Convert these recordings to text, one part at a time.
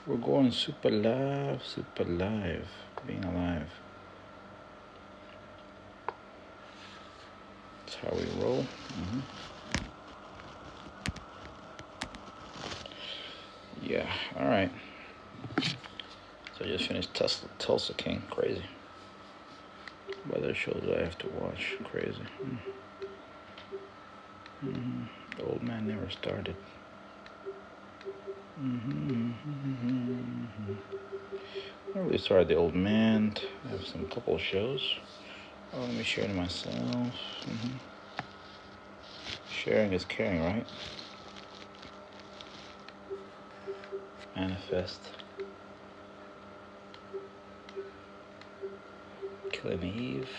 We're going super live, being alive. That's how we roll. Yeah, all right. So I just finished Tulsa King. Crazy. What other shows do I have to watch? Crazy. The Old Man Never Started. I really started The Old Man. I have some couple of shows. Oh, let me share to myself. Sharing is caring, right? Manifest. Killing Eve.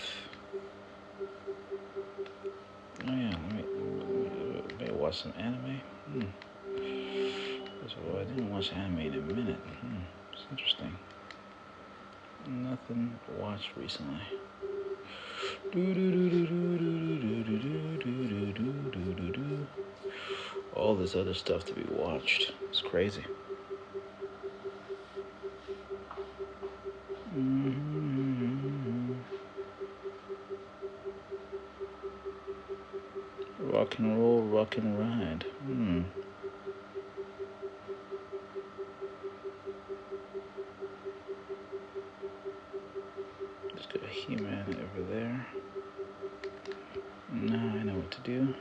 Oh yeah, maybe watch some anime. So I didn't watch anime in a minute. It's interesting. Nothing to watch recently. All this other stuff to be watched. It's crazy. Rock and roll, rock and ride. Just got a He-Man over there. Now I know what to do.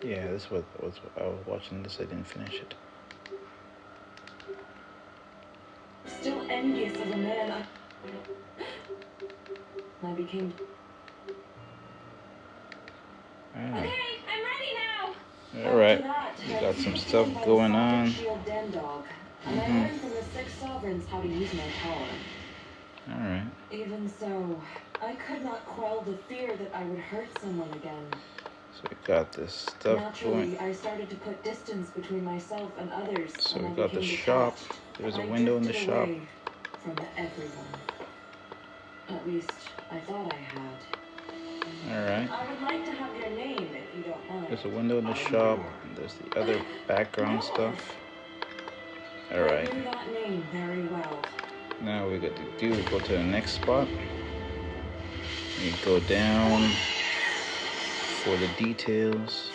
Yeah, this was I was watching this. I didn't finish it. Still envious of a man I became. Okay, I'm ready now. All right, we got some stuff going on. And I learned from the 6 sovereigns how to use my power. All right. Even so, I could not quell the fear that I would hurt someone again. So we got this stuff Naturally, I started to put distance between myself and others. So we got the shop. There's a window in the shop. From everyone. At least, I thought I had. All right. I would like to have your name if you don't mind. There's a window in the shop. And there's the other background stuff. All right. I knew that name very well. Now we got to do is go to the next spot. You go down for the details.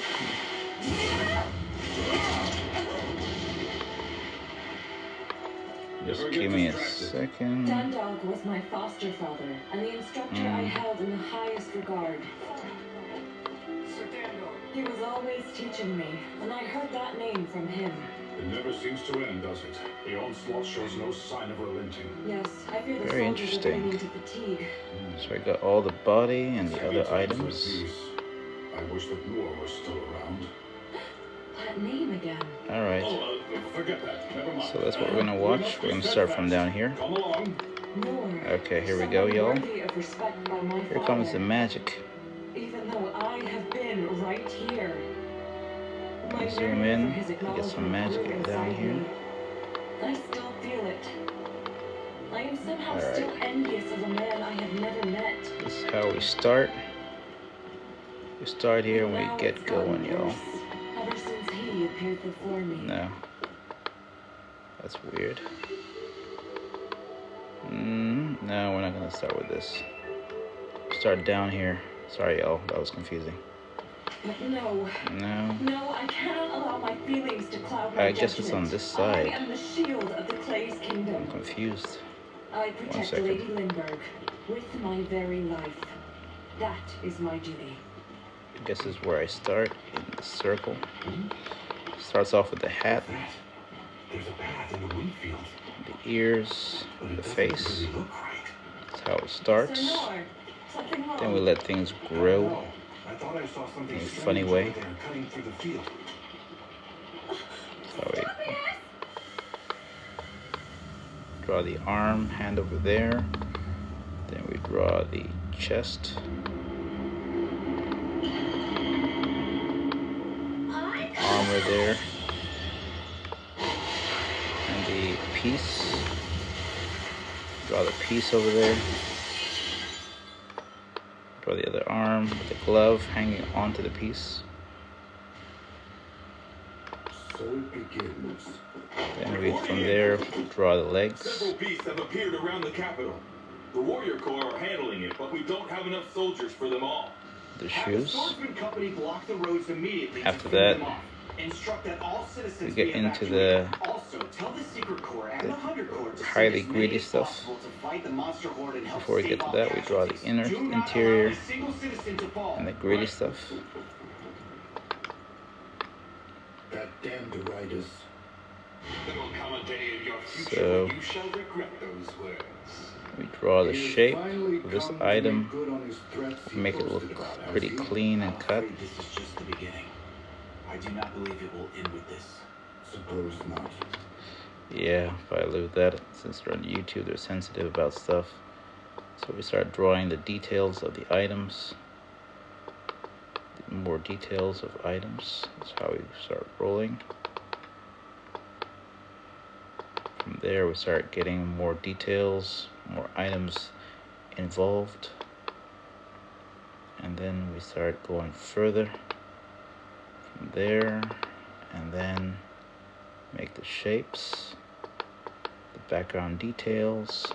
Just give me a second. Dundalk was my foster father, and the instructor I held in the highest regard. He was always teaching me, and I heard that name from him. It never seems to end, does it? The onslaught shows no sign of relenting. Yes, I fear the Very soldiers are interesting. beginning to fatigue. So I got all the body and the other items. I wish that Noor was still around. That name again. All right. Oh, forget that. Never mind. So that's what we're gonna watch. We're gonna start from down here. Come along. Noor. Okay, here we go, y'all. Worthy of respect by my Here comes the father. magic. Even though I have been right here. My Zoom yearning in, for his get some acknowledgement magic grew down inside here. me. I still feel it. I am somehow All right. still envious of a man I have never met. This is how we start. We start here and Now we get it's gotten going, y'all. worse, ever since he appeared before me. No. That's weird. No, we're not gonna start with this. Start down here. Sorry, y'all. That was confusing. But no. No. No, I cannot allow my feelings to cloud my I guess it's on judgment. this side. I am the shield of the Clay's I'm kingdom. confused. I protect second. Lady Lindbergh with my very life. That is my duty. I guess this is where I start in the circle. Starts off with the hat, There's a path in the wheatfield. the ears, the face. Really look right. That's how it starts. Sir Noor, something wrong. Then we let things grow. I thought I saw something In a strange funny over way. there cutting through the field. So we draw the arm, hand over there. Then we draw the chest. Armor there. And the piece. Draw the piece over there. Draw the other arm with the glove hanging onto the piece. So it begins. Then we from there draw the legs. Several beasts have appeared around the capital. The warrior corps are handling it, but we don't have enough soldiers for them all. The Have the shoes. swordsman company block the roads immediately to After fend that, them off. Instruct that all citizens we get be into evacuated. the Also, tell the secret corps and the Hunter Corps to highly send as greedy many as stuff. possible to fight the monster horde and help Before we stave get to off that, we draw the casualties. inner Do not allow interior a single citizen to fall. and the greedy stuff. That damned deridus. There will come a day in your future So when you shall regret those words. we draw the He has shape finally of this come to item, make good on his threats he make it look boasted about, has pretty he? clean and cut. This is just the beginning. I do not believe it will end with this. Suppose not. Yeah, if I lose that, since they're on YouTube, they're sensitive about stuff. So we start drawing the details of the items. More details of items. That's how we start rolling. From there, we start getting more details, more items involved. And then we start going further from there, and then make the shapes, the background details,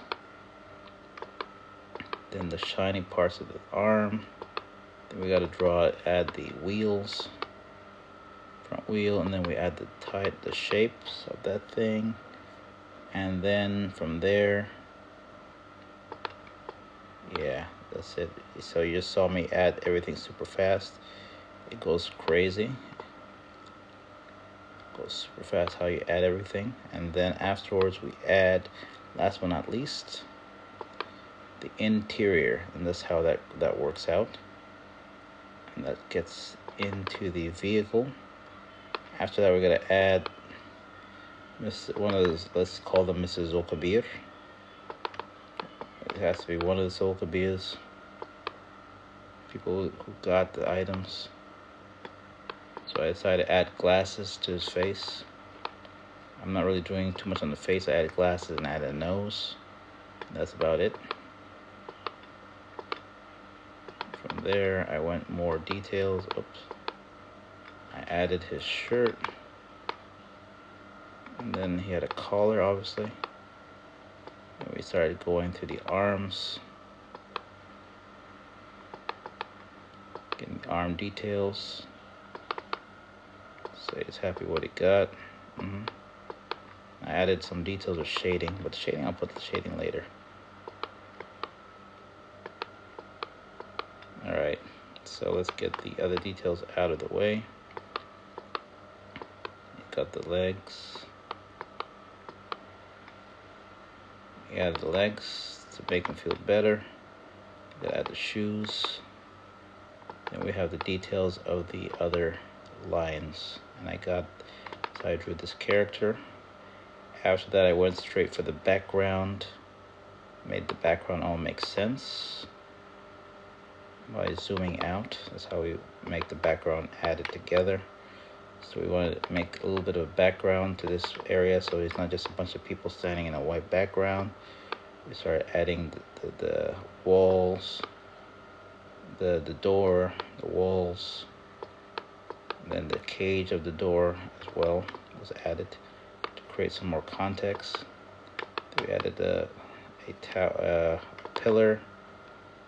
then the shiny parts of the arm. Then we got to add the wheels, front wheel, and then we add the shapes of that thing. And then from there, yeah, that's it. So you just saw me add everything super fast. It goes crazy. Goes super fast how you add everything. And then afterwards we add, last but not least, the interior, and that's how that works out. And that gets into the vehicle. After that, we're gonna add one of those, let's call them Mrs. Zolkabir. It has to be one of the Zolkabirs. People who got the items. So I decided to add glasses to his face. I'm not really doing too much on the face. I added glasses and added a nose. That's about it. From there, I went more details. Oops. I added his shirt. And then he had a collar, obviously. And we started going to the arms. Getting the arm details. So he's happy what he got. I added some details of shading, but the shading, I'll put the shading later. Alright, so let's get the other details out of the way. Got the legs. We added the legs to make them feel better. We gotta add the shoes. Then we have the details of the other lines. And so I drew this character. After that, I went straight for the background. Made the background all make sense by zooming out. That's how we make the background added together. So we wanted to make a little bit of a background to this area, so it's not just a bunch of people standing in a white background. We started adding the walls, the door, the walls, and then the cage of the door as well was added to create some more context. We added a pillar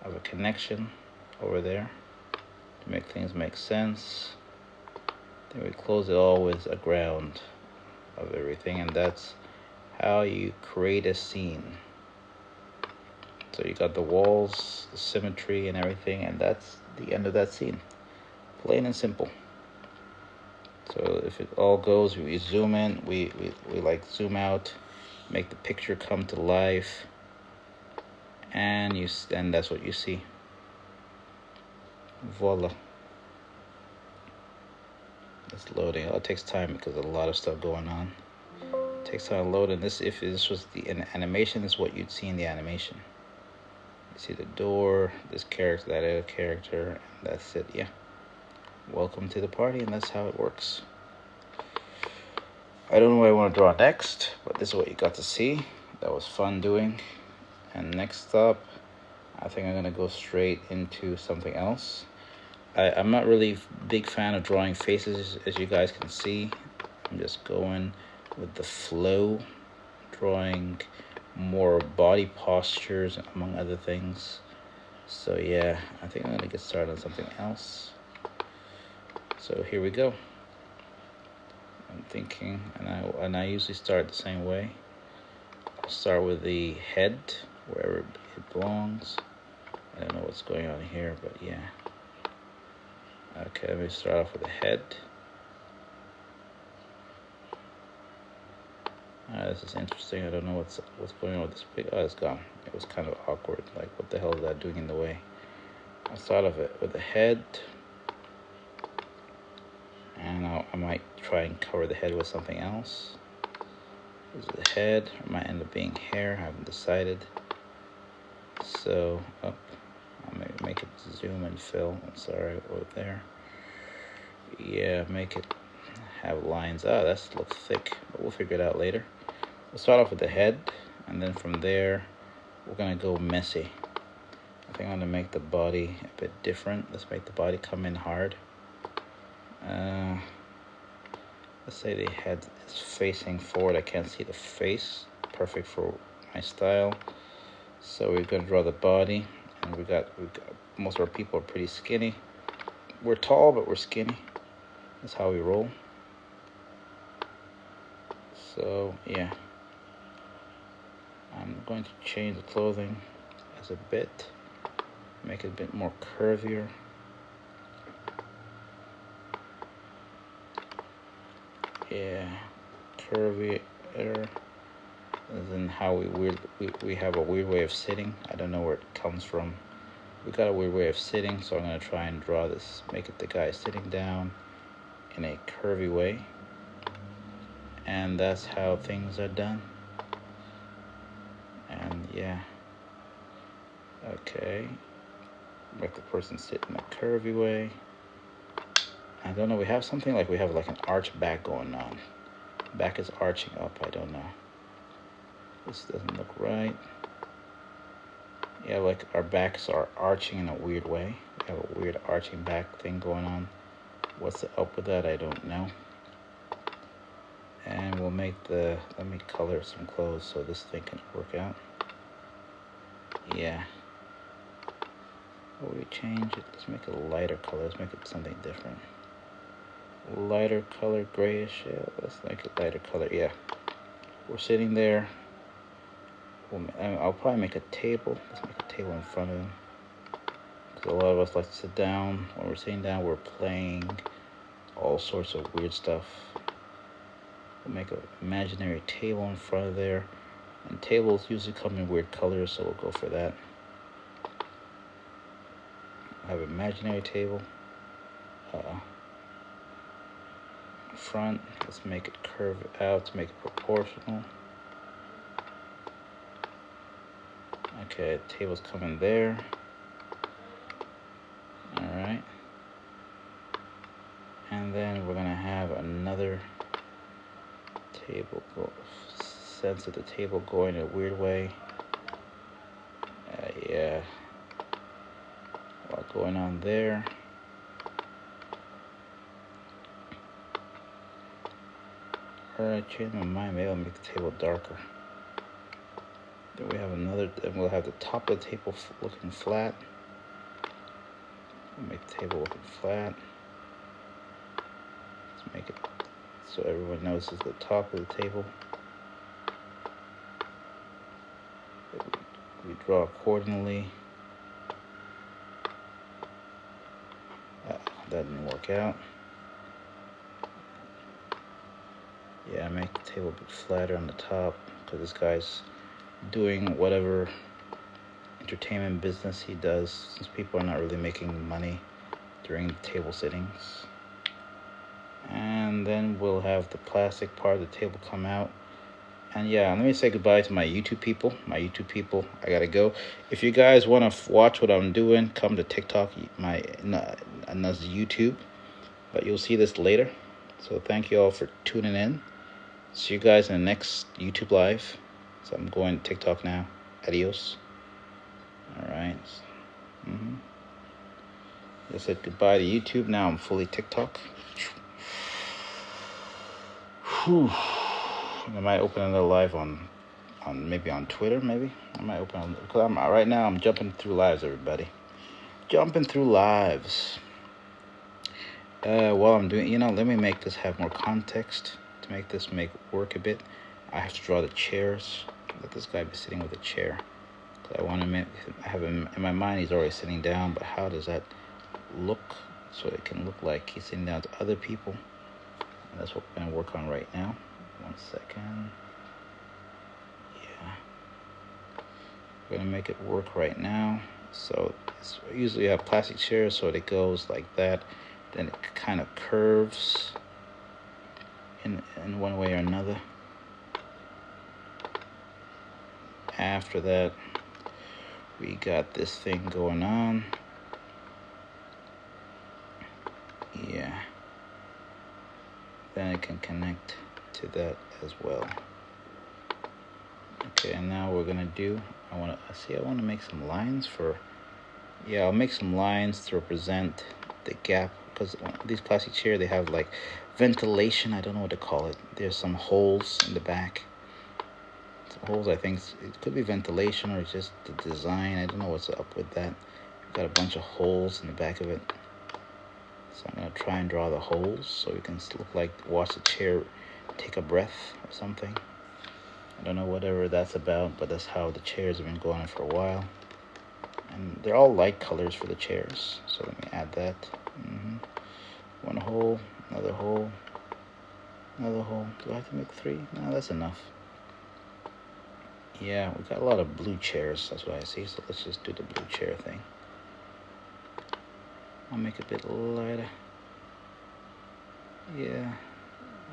of a connection over there to make things make sense. Then we close it all with a ground of everything, and that's how you create a scene. So you got the walls, the symmetry and everything, and that's the end of that scene. Plain and simple. So if it all goes, we zoom in, we like zoom out, make the picture come to life, and that's what you see. Voila. It's loading. Oh, it takes time because there's a lot of stuff going on. It takes time to load, and if this was the animation, this is what you'd see in the animation. You see the door, this character, that other character, and that's it. Yeah. Welcome to the party, and that's how it works. I don't know what I want to draw next, but this is what you got to see. That was fun doing. And next up, I think I'm gonna go straight into something else. I'm not really a big fan of drawing faces, as you guys can see. I'm just going with the flow, drawing more body postures among other things. So yeah, I think I'm gonna get started on something else. So here we go. I'm thinking, and I usually start the same way. I'll start with the head, wherever it belongs. I don't know what's going on here, but yeah. Okay, let me start off with the head. This is interesting. I don't know what's going on with this pig. Oh, it's gone. It was kind of awkward. Like, what the hell is that doing in the way? I'll start off it with the head. And I might try and cover the head with something else. This is the head. It might end up being hair. I haven't decided. So, up. I'll make it zoom and fill. I'm sorry, over there. Yeah, make it have lines. Oh, that's looks thick, but we'll figure it out later. We'll start off with the head, and then from there, we're gonna go messy. I think I'm gonna make the body a bit different. Let's make the body come in hard. Let's say the head is facing forward. I can't see the face. Perfect for my style. So we're gonna draw the body, and we got most of our people are pretty skinny. We're tall, but we're skinny. That's how we roll. So yeah, I'm going to change the clothing as a bit, make it a bit more curvier. Yeah, curvier, as in how we have a weird way of sitting. I don't know where it comes from. We got a weird way of sitting, so I'm gonna try and draw this, make it the guy sitting down in a curvy way. And that's how things are done. And yeah, okay, make the person sit in a curvy way. I don't know, we have something like, we have like an arch back going on. Back is arching up, I don't know. This doesn't look right. Yeah, like our backs are arching in a weird way. We have a weird arching back thing going on. What's up with that? I don't know. And we'll make the, let me color some clothes so this thing can work out. Yeah. Will we change it? Let's make it a lighter color. Let's make it something different. Lighter color, grayish. Yeah, let's make it lighter color. Yeah. We're sitting there. I'll probably make a table. Let's make a table in front of him. Because a lot of us like to sit down. When we're sitting down, we're playing all sorts of weird stuff. We'll make an imaginary table in front of there. And tables usually come in weird colors, so we'll go for that. I have an imaginary table. Front, let's make it curve out to make it proportional. Okay, table's coming there. Alright. And then we're gonna have another table go, sense of the table going in a weird way. Yeah. A lot going on there. Alright, change my mind. Maybe I'll make the table darker. Then we have another, then we'll have the top of the table looking flat. We'll make the table looking flat. Let's make it so everyone knows it's the top of the table. We draw accordingly. That didn't work out. Yeah, make the table a bit flatter on the top because this guy's doing whatever entertainment business he does, since people are not really making money during the table sittings. And then we'll have the plastic part of the table come out. And yeah, let me say goodbye to my YouTube people. I gotta go. If you guys want to watch what I'm doing, come to TikTok, and that's YouTube. But you'll see this later. So thank you all for tuning in. See you guys in the next YouTube live. So I'm going to TikTok now. Adios. All right. I said goodbye to YouTube. Now I'm fully TikTok. Whew. I might open another live on maybe on Twitter. Maybe I might open because right now I'm jumping through lives, everybody. Jumping through lives. While I'm doing, let me make this have more context to make this work a bit. I have to draw the chairs. Let this guy be sitting with a chair. Cause I want to have him in my mind. He's already sitting down, but how does that look? So it can look like he's sitting down to other people. And that's what we're gonna work on right now. 1 second. Yeah, we're gonna make it work right now. So usually you have plastic chairs, so it goes like that. Then it kind of curves in one way or another. After that, we got this thing going on. Yeah. Then it can connect to that as well. Okay, and now we're gonna do, I want to make some lines for, I'll make some lines to represent the gap, because these plastic chairs, they have like ventilation. I don't know what to call it. There's some holes in the back. Some holes, I think it could be ventilation or just the design. I don't know what's up with that. We've got a bunch of holes in the back of it. So I'm gonna try and draw the holes so you can look like, watch the chair take a breath or something. I don't know whatever that's about, but that's how the chairs have been going on for a while. And they're all light colors for the chairs. So let me add that. One hole, another hole, another hole. Do I have to make 3? No, that's enough. Yeah, we got a lot of blue chairs. That's what I see. So let's just do the blue chair thing. I'll make it a bit lighter. Yeah,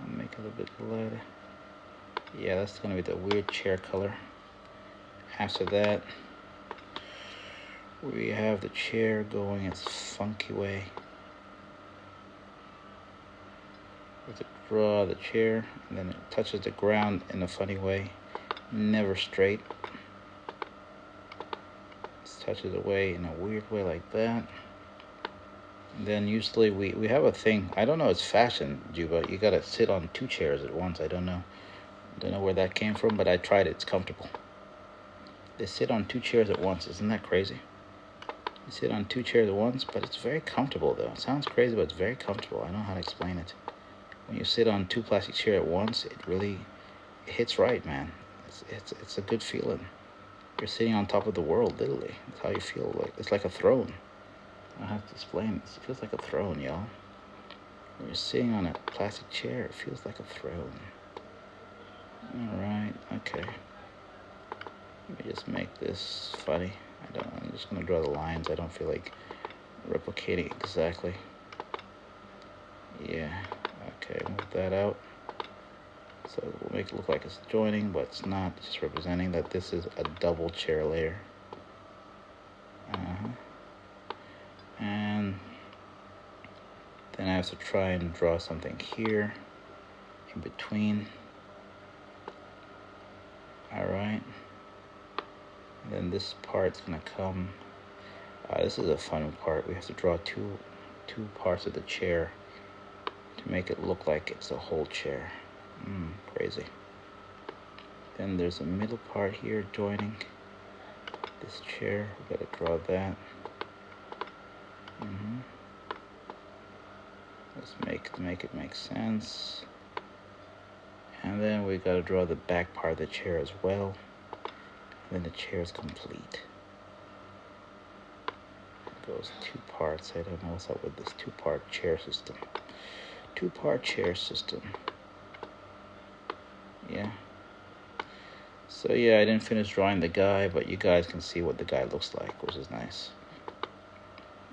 I'll make it a little bit lighter. Yeah, that's gonna be the weird chair color. After that, we have the chair going its funky way. We have to draw the chair, and then it touches the ground in a funny way, never straight. It touches away in a weird way like that. Then usually we have a thing, I don't know, it's fashion, Juba. You gotta sit on 2 chairs at once. I don't know where that came from, but I tried it. It's comfortable. They sit on 2 chairs at once. Isn't that crazy? You sit on 2 chairs at once, but it's very comfortable though. It sounds crazy, but it's very comfortable. I don't know how to explain it. When you sit on 2 plastic chairs at once, it really hits right, man. It's a good feeling. You're sitting on top of the world, literally. That's how you feel. Like it's like a throne. I have to explain this. It feels like a throne, y'all. When you're sitting on a plastic chair, it feels like a throne. Alright, okay. Let me just make this funny. I'm just gonna draw the lines. I don't feel like replicating exactly. Yeah, okay, move that out. So we'll make it look like it's joining, but it's not. It's just representing that this is a double chair layer. And then I have to try and draw something here in between. Alright. And then this part's gonna come. This is a fun part. We have to draw two parts of the chair to make it look like it's a whole chair. Crazy. Then there's a middle part here joining this chair. We gotta draw that. Let's make it make sense. And then we gotta draw the back part of the chair as well. And then the chair is complete. It goes 2 parts. I don't know what's up with this 2-part chair system. 2-part chair system. Yeah. So yeah, I didn't finish drawing the guy, but you guys can see what the guy looks like, which is nice.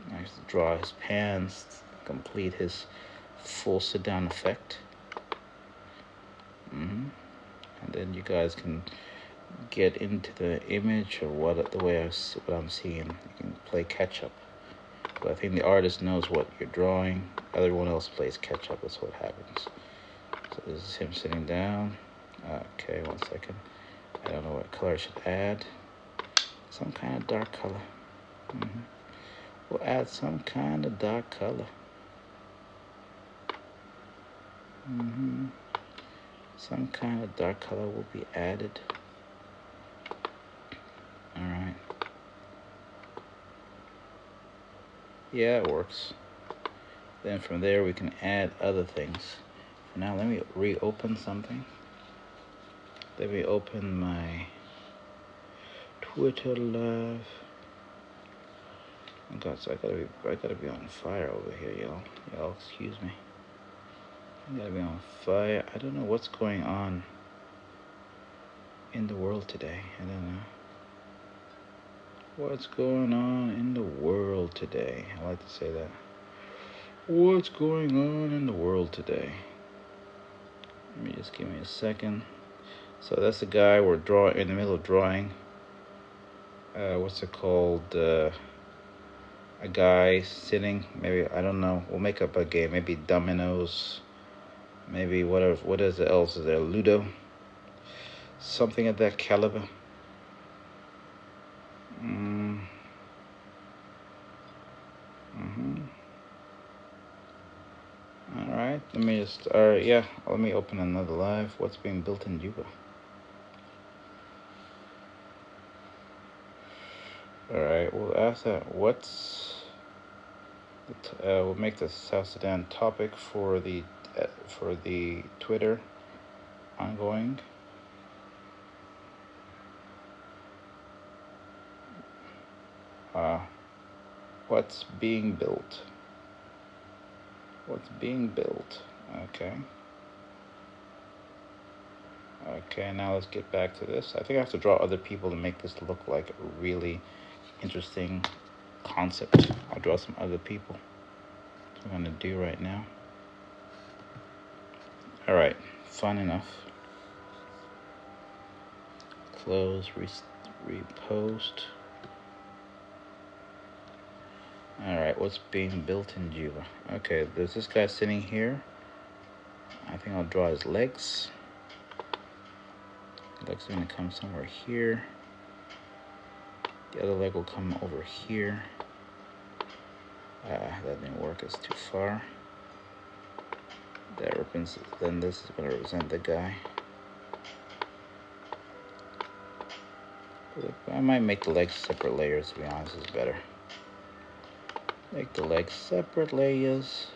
Nice to draw his pants, complete his full sit-down effect. And then you guys can get into the image or what I'm seeing. You can play catch-up. But I think the artist knows what you're drawing. Everyone else plays catch-up. That's what happens. So this is him sitting down. Okay, 1 second. I don't know what color I should add. Some kind of dark color. We'll add some kind of dark color. Some kind of dark color will be added. Alright. Yeah, it works. Then from there we can add other things. For now, let me reopen something. Let me open my Twitter live. Oh God, so I gotta be on fire over here, y'all. Y'all, excuse me. I gotta be on fire. I don't know what's going on in the world today. I don't know. What's going on in the world today? I like to say that. What's going on in the world today? Let me just give me a second. So that's the guy we're drawing in the middle of drawing. What's it called? A guy sitting. Maybe, I don't know. We'll make up a game. Maybe dominoes. Maybe whatever. What is it else? Is there Ludo? Something of that caliber. Alright, let me just, yeah, let me open another live. What's being built in Juba? Alright, we'll ask that. We'll make the South Sudan topic for the Twitter ongoing. What's being built? What's being built? Okay. Okay, now let's get back to this. I think I have to draw other people to make this look like a really interesting concept. I'll draw some other people. That's what I'm gonna do right now. All right, fun enough. Close, repost. Alright, what's being built in Juba? Okay, there's this guy sitting here. I think I'll draw his legs. Legs are gonna come somewhere here. The other leg will come over here. That didn't work, it's too far. That represents, then this is gonna represent the guy. I might make the legs separate layers, to be honest, is better. Make the legs separate layers.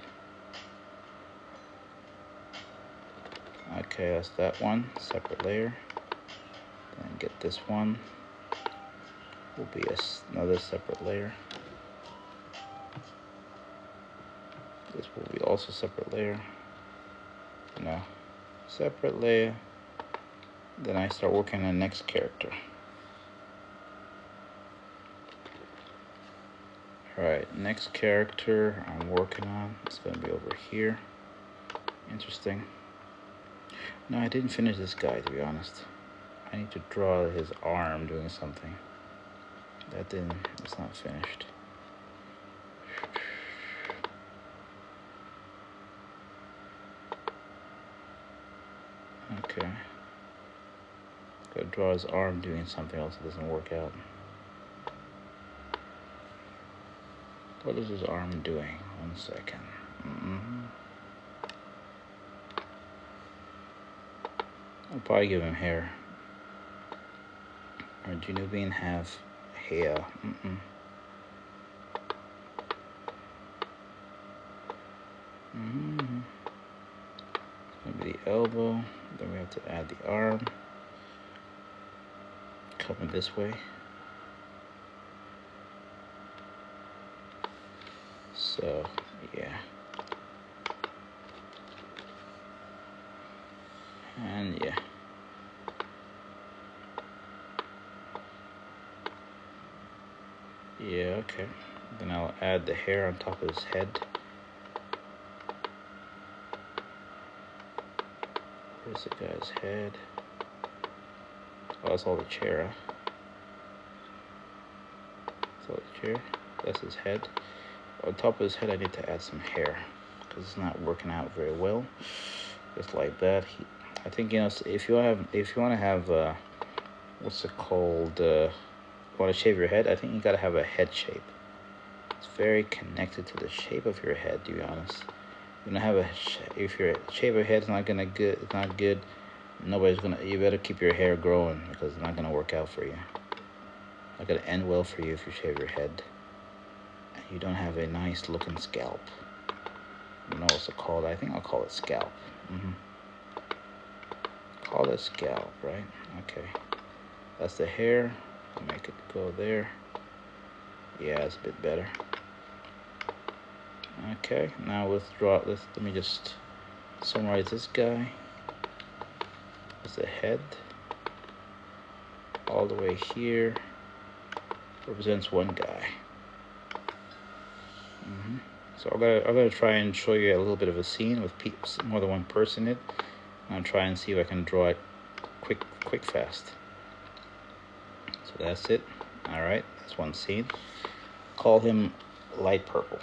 Okay, that's that one, separate layer. Then get this one. Will be another separate layer. This will be also separate layer. No, separate layer. Then I start working on the next character. Alright, next character I'm working on. It's going to be over here. Interesting. No, I didn't finish this guy, to be honest. I need to draw his arm doing something. It's not finished. Okay. Gotta draw his arm doing something else. It doesn't work out. What is his arm doing? 1 second. I'll probably give him hair. Or Janubian have hair. Maybe the elbow. Then we have to add the arm. Coming this way. So, yeah. And yeah. Yeah, okay. Then I'll add the hair on top of his head. Where's the guy's head? Oh, that's all the chair, huh? That's all the chair. That's his head. On top of his head, I need to add some hair because it's not working out very well. Just like that. I think, you know, if you want to have what's it called? Want to shave your head? I think you gotta have a head shape. It's very connected to the shape of your head, to be honest. You don't have if your shape of your head is not good, Nobody's gonna. You better keep your hair growing because it's not gonna work out for you. Not gonna end well for you if you shave your head. And you don't have a nice looking scalp. I don't know what's it called. I think I'll call it scalp. Call it scalp, right? Okay. That's the hair. I'll make it go there. Yeah, it's a bit better. Okay, now let me just summarize this guy. That's the head. All the way here represents one guy. So I'm gonna try and show you a little bit of a scene with more than one person in it. I'll try and see if I can draw it quick, fast. So that's it. All right, that's one scene. Call him Light Purple.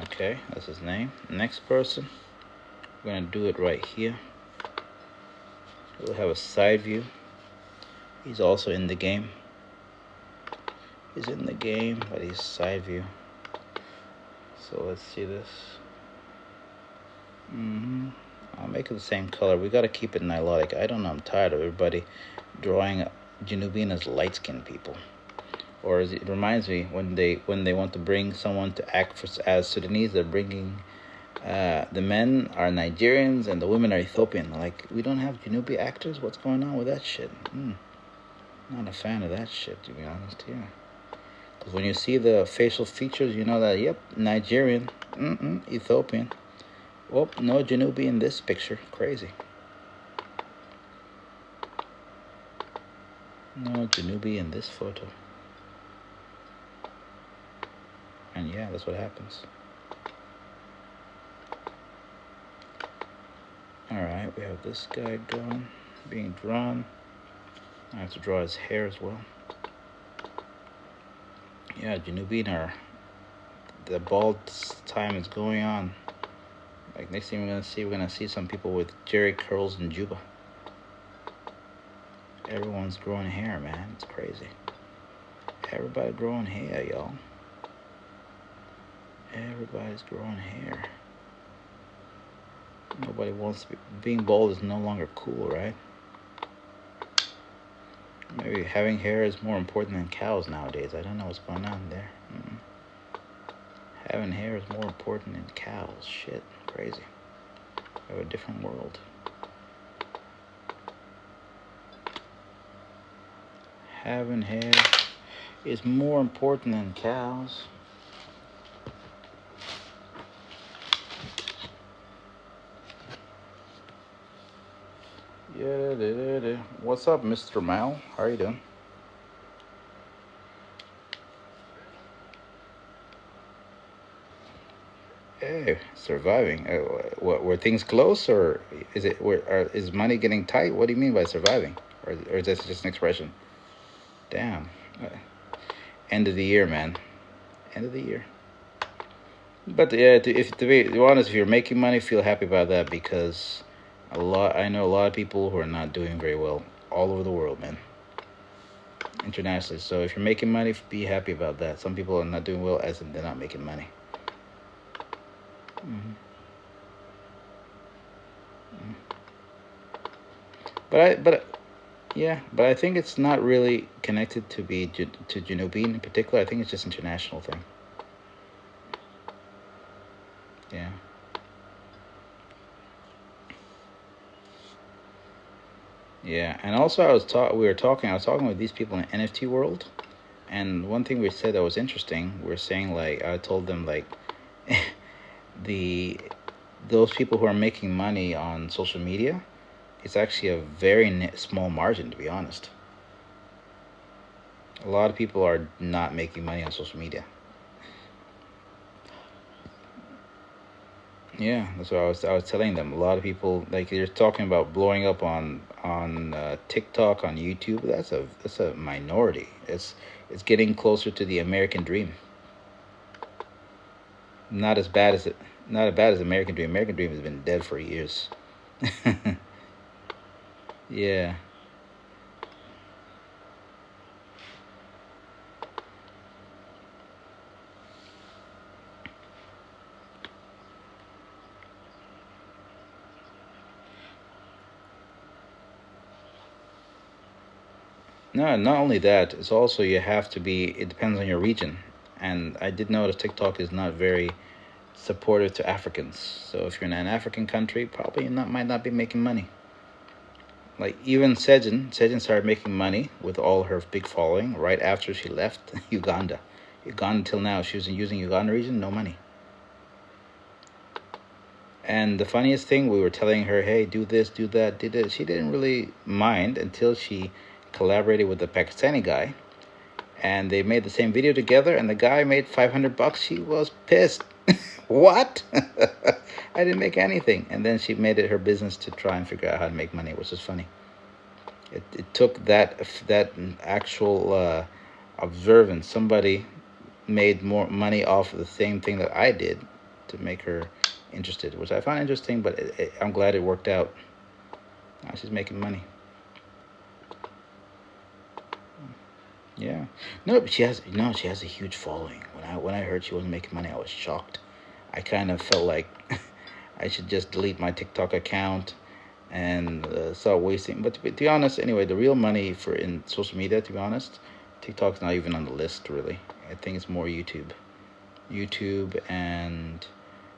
Okay, that's his name. Next person, we're gonna do it right here. We'll have a side view. He's also in the game. He's in the game, but he's side view. So let's see this. I'll make it the same color. We gotta keep it nilotic. I don't know, I'm tired of everybody drawing Janubian as light-skinned people. Or it reminds me when they want to bring someone to act as Sudanese, they're bringing the men are Nigerians and the women are Ethiopian. Like, we don't have Janubi actors? What's going on with that shit? Not a fan of that shit, to be honest. Yeah. Because when you see the facial features, you know that, yep, Nigerian, Ethiopian. Oh, no Janubi in this picture. Crazy. No Janubi in this photo. And yeah, that's what happens. Alright, we have this guy going, being drawn. I have to draw his hair as well. Yeah, Janubian are, the bald time is going on. Like, next thing we're gonna see some people with Jerry curls in Juba. Everyone's growing hair, man. It's crazy. Everybody growing hair, y'all. Everybody's growing hair. Nobody wants to be... Being bald is no longer cool, right? Maybe having hair is more important than cows nowadays. I don't know what's going on there. Having hair is more important than cows. Shit, crazy. We have a different world. Having hair is more important than cows. Yeah. What's up, Mr. Mal? How are you doing? Hey, surviving. Were things close, or is it? Is money getting tight? What do you mean by surviving? Or is that just an expression? Damn. End of the year, man. End of the year. But yeah, to be honest, if you're making money, feel happy about that, because I know a lot of people who are not doing very well all over the world, man. Internationally. So if you're making money, be happy about that. Some people are not doing well as in they're not making money. But I think it's not really connected to Janubian in particular. I think it's just an international thing. Yeah. Yeah, and also I was talking with these people in the NFT world, and one thing we said that was interesting, we're saying, like, I told them, like, those people who are making money on social media, it's actually a very small margin, to be honest. A lot of people are not making money on social media. Yeah, that's what I was telling them. A lot of people, like, you're talking about blowing up on TikTok, on YouTube. That's a minority. It's getting closer to the American dream. Not as bad as American Dream. American Dream has been dead for years. Yeah. No, not only that, it's also you have to be, it depends on your region. And I did notice TikTok is not very supportive to Africans. So if you're in an African country, probably might not be making money. Like even Sejin started making money with all her big following right after she left Uganda. Uganda till now, she was using Uganda region, no money. And the funniest thing, we were telling her, hey, do this, do that, do this. She didn't really mind until she collaborated with the Pakistani guy. And they made the same video together, and the guy made $500. She was pissed. What? I didn't make anything. And then she made it her business to try and figure out how to make money, which is funny. It took that actual observance. Somebody made more money off of the same thing that I did to make her interested, which I find interesting, but I'm glad it worked out. Now she's making money. Yeah. No, but she has a huge following. When I heard she wasn't making money, I was shocked. I kind of felt like I should just delete my TikTok account and start wasting. But to be honest, anyway, the real money in social media, to be honest, TikTok's not even on the list, really. I think it's more YouTube. YouTube and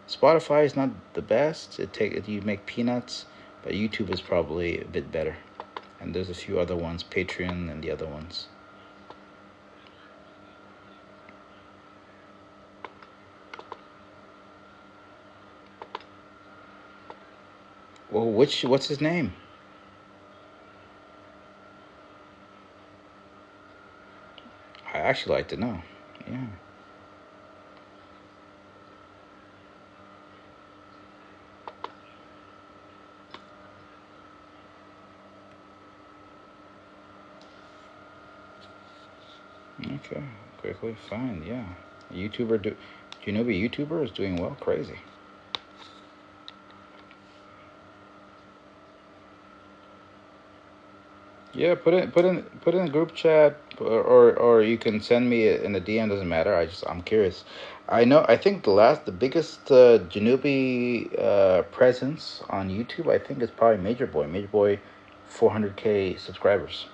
Spotify is not the best. You make peanuts, but YouTube is probably a bit better. And there's a few other ones, Patreon and the other ones. Well, what's his name? I actually like to know. Yeah. Okay, quickly find, yeah. Junubi YouTuber is doing well, crazy. Yeah, put in the group chat, or you can send me in the DM. Doesn't matter. I'm curious. I think the biggest Junubi presence on YouTube, I think, is probably Major Boy. Major Boy, 400K subscribers.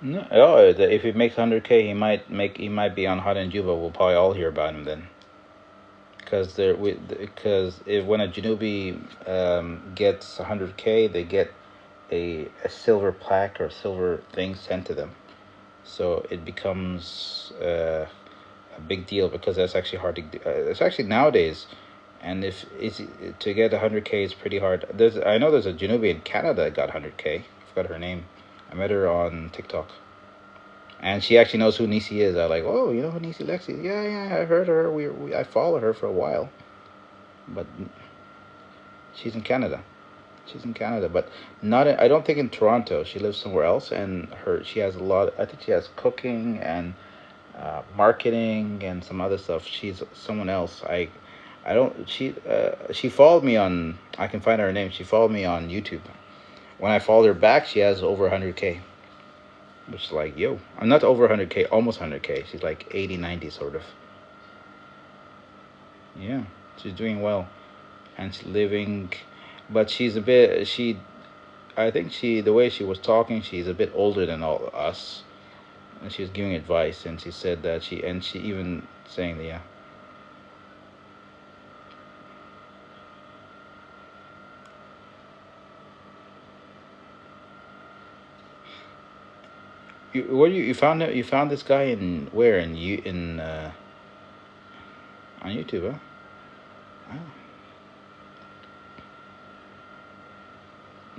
No, if he makes 100K, he might be on Hot and Juba. We'll probably all hear about him then. Because when a Junubi gets 100K, they get a silver plaque or silver thing sent to them. So it becomes a big deal, because that's actually hard to do. It's actually nowadays, and to get 100K is pretty hard. I know there's a Junubi in Canada that got 100K. I forgot her name. I met her on TikTok. And she actually knows who Nisi is. I'm like, oh, you know who Nisi Lexi is? Yeah, I heard her. I followed her for a while. But she's in Canada. But I don't think in Toronto. She lives somewhere else, and she has I think she has cooking and marketing and some other stuff. She's someone else. She followed me on, I can find her name. She followed me on YouTube. When I followed her back, she has over 100K. Which is like, yo, I'm not over 100K, almost 100K. She's like 80, 90 sort of. Yeah, she's doing well. And she's living, but she's a bit, I think the way she was talking, she's a bit older than all of us. And she was giving advice, and she said that she even saying that, yeah. You found this guy in where on YouTube, huh? Oh.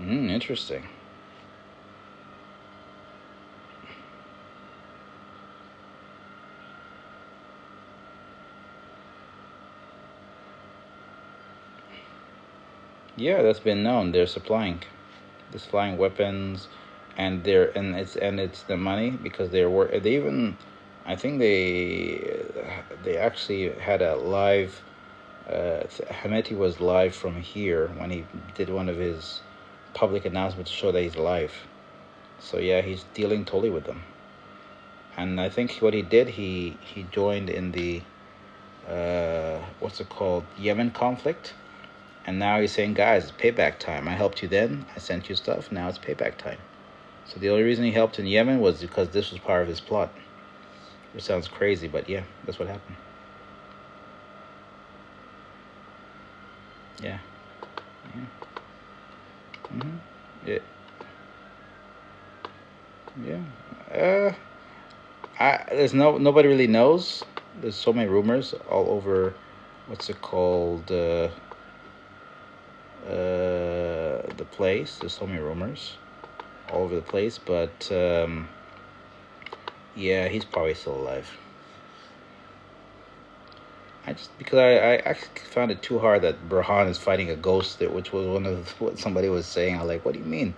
Interesting. Yeah, that's been known. They're supplying weapons. And it's the money, because I think they actually had a live. Hemeti was live from here when he did one of his public announcements to show that he's live. So yeah, he's dealing totally with them. And I think what he did, he joined in the what's it called, Yemen conflict. And now he's saying, guys, it's payback time. I helped you then. I sent you stuff. Now it's payback time. So the only reason he helped in Yemen was because this was part of his plot. Which sounds crazy, but yeah, that's what happened. Yeah. Yeah. Yeah. There's nobody really knows. There's so many rumors all over. What's it called? The place. There's so many rumors all over the place, but yeah, he's probably still alive. Because I actually found it too hard that Burhan is fighting a ghost, which was one of what somebody was saying. I'm like, what do you mean?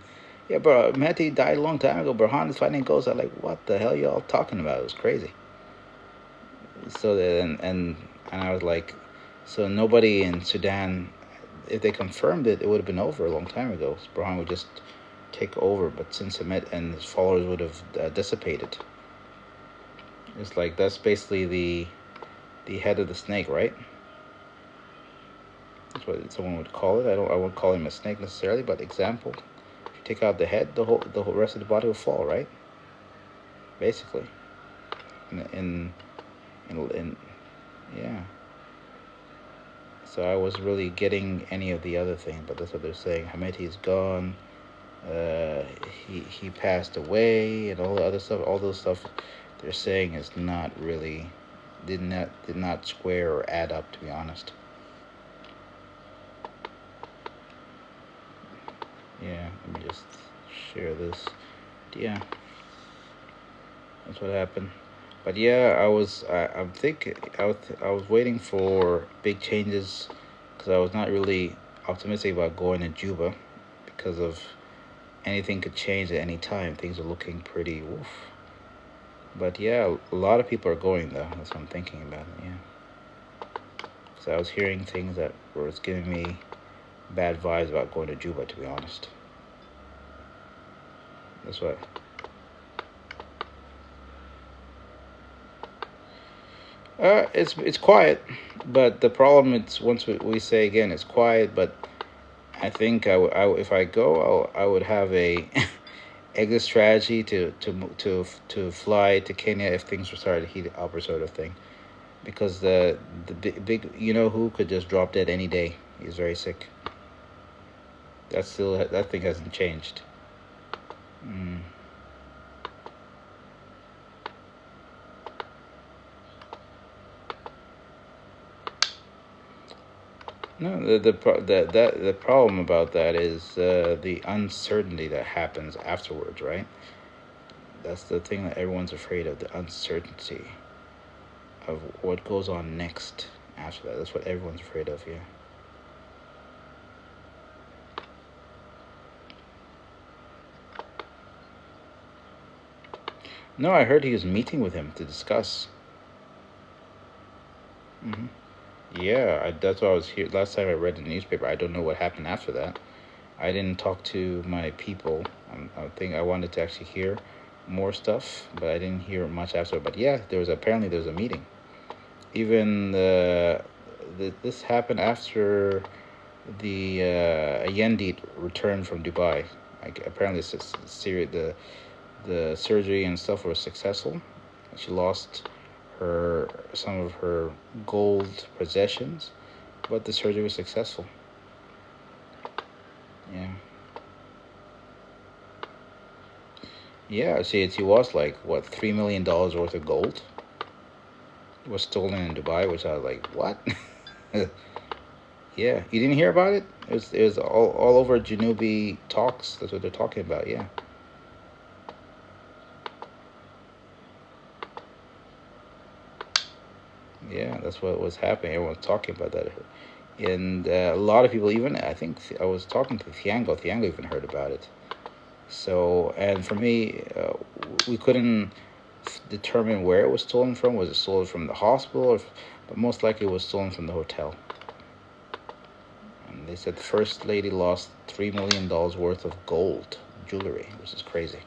Yeah, bro, Mehdi died a long time ago. Burhan is fighting a ghost. I'm like, what the hell y'all talking about? It was crazy. So then, and I was like, so nobody in Sudan, if they confirmed it, it would have been over a long time ago. So Burhan would just take over, but since Ahmed and his followers would have dissipated. It's like that's basically the head of the snake, right? That's what someone would call it. I won't call him a snake necessarily, but example, if you take out the head, the whole rest of the body will fall, right? Basically, in yeah. So I wasn't really getting any of the other thing, but that's what they're saying. Hameti is gone. He passed away, and all the other stuff. All those stuff they're saying is not really. Did not square or add up, to be honest. Yeah, let me just share this. Yeah, that's what happened. But yeah, I was waiting for big changes because I was not really optimistic about going to Juba because of anything could change at any time. Things are looking pretty woof. But yeah, a lot of people are going though. That's what I'm thinking about. Yeah. So I was hearing things that was giving me bad vibes about going to Juba, to be honest. That's what. It's quiet, but the problem is once we say again it's quiet. But I think if I go, I would have a exit strategy to fly to Kenya if things were starting to heat up or sort of thing, because the big who could just drop dead any day. He's very sick. That thing hasn't changed. No, the problem about that is the uncertainty that happens afterwards, right? That's the thing that everyone's afraid of, the uncertainty of what goes on next after that. That's what everyone's afraid of, yeah. No, I heard he was meeting with him to discuss. Yeah, that's why I was here. Last time I read the newspaper, I don't know what happened after that. I didn't talk to my people. I think I wanted to actually hear more stuff, but I didn't hear much after. But yeah, apparently there was a meeting. Even this happened after the Yendit returned from Dubai. Apparently, the surgery and stuff was successful. She lost some of her gold possessions, but the surgery was successful. Yeah, see, she was like what, $3 million worth of gold was stolen in Dubai, which I was like, what? Yeah, you didn't hear about it? It was all over Janubi talks. That's what they're talking about. Yeah. Yeah, that's what was happening. Everyone was talking about that. And a lot of people, even, I think I was talking to Thiango. Thiango even heard about it. So, and for me, we couldn't determine where it was stolen from. Was it stolen from the hospital? But most likely it was stolen from the hotel. And they said the First Lady lost $3 million worth of gold jewelry, which is crazy.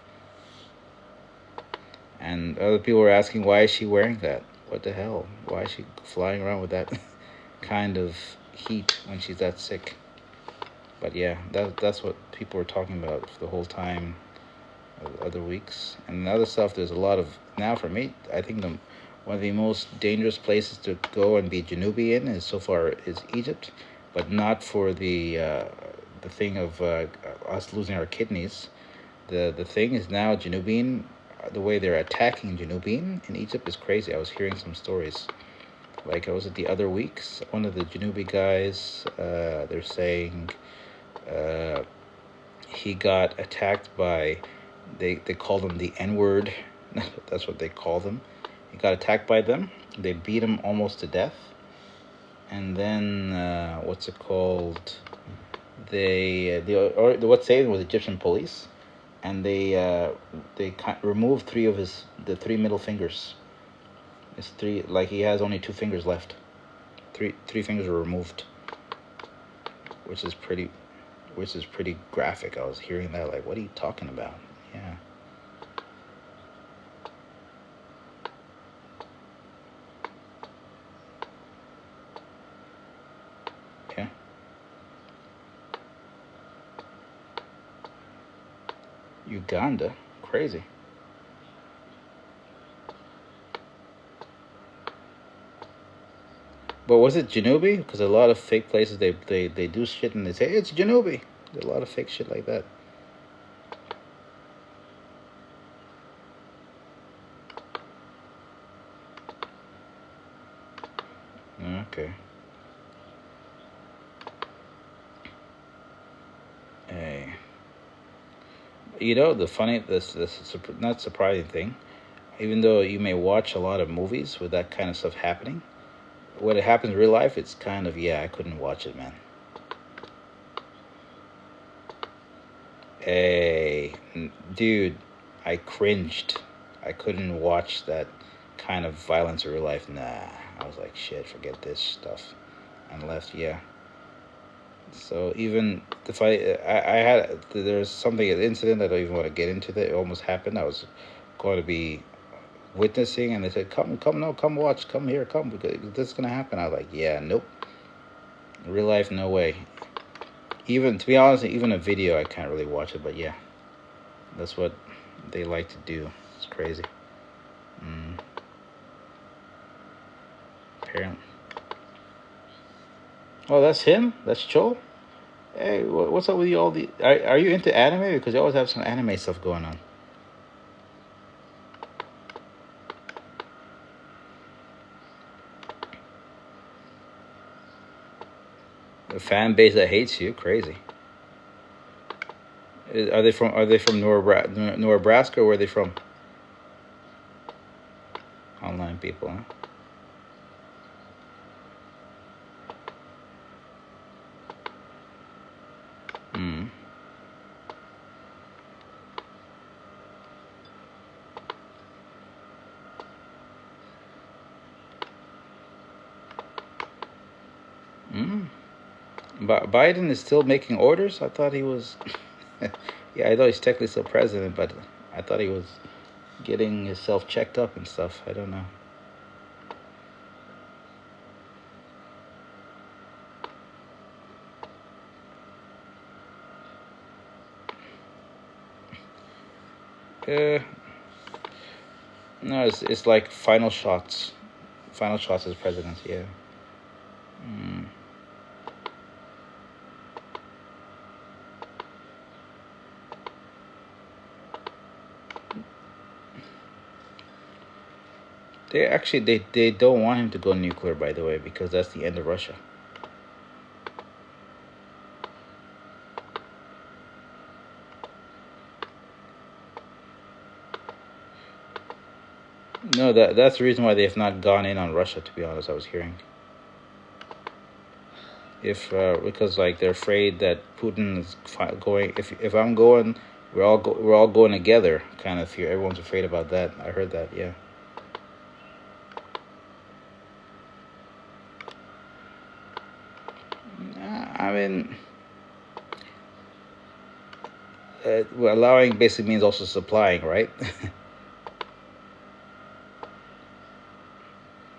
And other people were asking, why is she wearing that? what the hell? Why is she flying around with that kind of heat when she's that sick? But yeah, that's what people were talking about for the whole time of other weeks. And the other stuff, there's a lot of, now for me, I think one of the most dangerous places to go and be Janubi in is so far is Egypt, but not for the thing of us losing our kidneys. The thing is now Janubin, the way they're attacking Janubin in Egypt is crazy. I was hearing some stories. Like I was at the other weeks, one of the Janubi guys, they're saying he got attacked by, they called him the N-word. That's what they call them. He got attacked by them. They beat him almost to death. And then, what's it called? What saved him was Egyptian police. And they removed the three middle fingers. It's three, like he has only 2 fingers left. Three fingers were removed, which is pretty graphic. I was hearing that, like, what are you talking about? Yeah. Yeah. Uganda, crazy. But was it Janubi? Because a lot of fake places, they do shit and they say, it's Janubi. There's a lot of fake shit like that. Okay. Hey. You know, this not surprising thing, even though you may watch a lot of movies with that kind of stuff happening, when it happens in real life, it's kind of, yeah, I couldn't watch it, man. Hey, dude, I cringed. I couldn't watch that kind of violence in real life. Nah, I was like, shit, forget this stuff, and left. Yeah. So even if there's something, an incident that I don't even want to get into that almost happened. I was going to be witnessing, and they said, come watch, come here, come, because this is gonna happen. I was like, yeah, nope. In real life, no way. Even, to be honest, even a video, I can't really watch it, but yeah, that's what they like to do. It's crazy. Apparently. Oh, that's him? That's Cho? Hey, what's up with you all are you into anime? Because you always have some anime stuff going on. A fan base that hates you, crazy. Are they from Nebraska, or where are they from? Online people, huh? Biden is still making orders? I thought he was... Yeah, I know he's technically still president, but I thought he was getting himself checked up and stuff. I don't know. No, it's like final shots. Final shots as president, yeah. They don't want him to go nuclear, by the way, because that's the end of Russia. No, that's the reason why they have not gone in on Russia, to be honest. I was hearing, because like they're afraid that Putin is going. If I'm going, we're all going together. Kind of fear. Everyone's afraid about that. I heard that. Yeah. I mean, allowing basically means also supplying, right?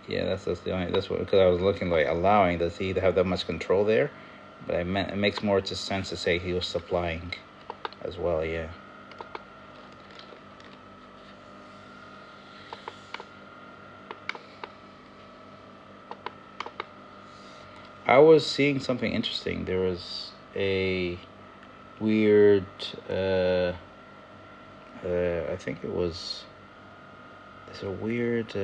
Yeah, that's the only, that's what, because I was looking like allowing, does he have that much control there? But I meant it makes more just sense to say he was supplying as well. Yeah. I was seeing something interesting. There was a weird, I think it was, it's a weird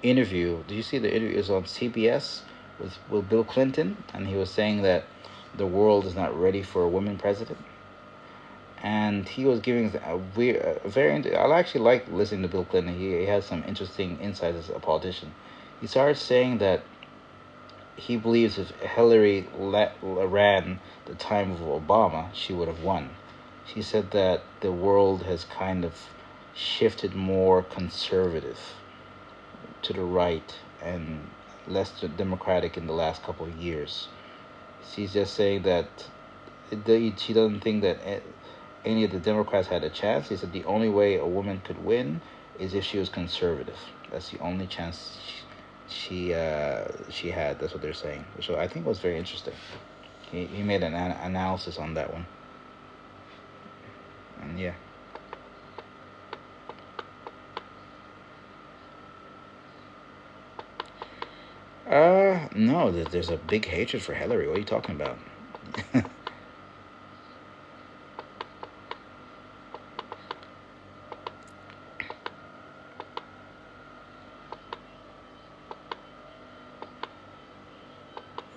interview. Did you see the interview? It was on CBS with Bill Clinton, and he was saying that the world is not ready for a woman president. And he was giving a weird, I actually like listening to Bill Clinton. He has some interesting insights as a politician. He started saying that he believes if Hillary ran the time of Obama, she would have won. She said that the world has kind of shifted more conservative to the right and less democratic in the last couple of years. She's just saying that she doesn't think that any of the Democrats had a chance. He said the only way a woman could win is if she was conservative. That's the only chance she had. That's what they're saying. So I think it was very interesting. He made an analysis on that one. And yeah. No, there's a big hatred for Hillary. What are you talking about?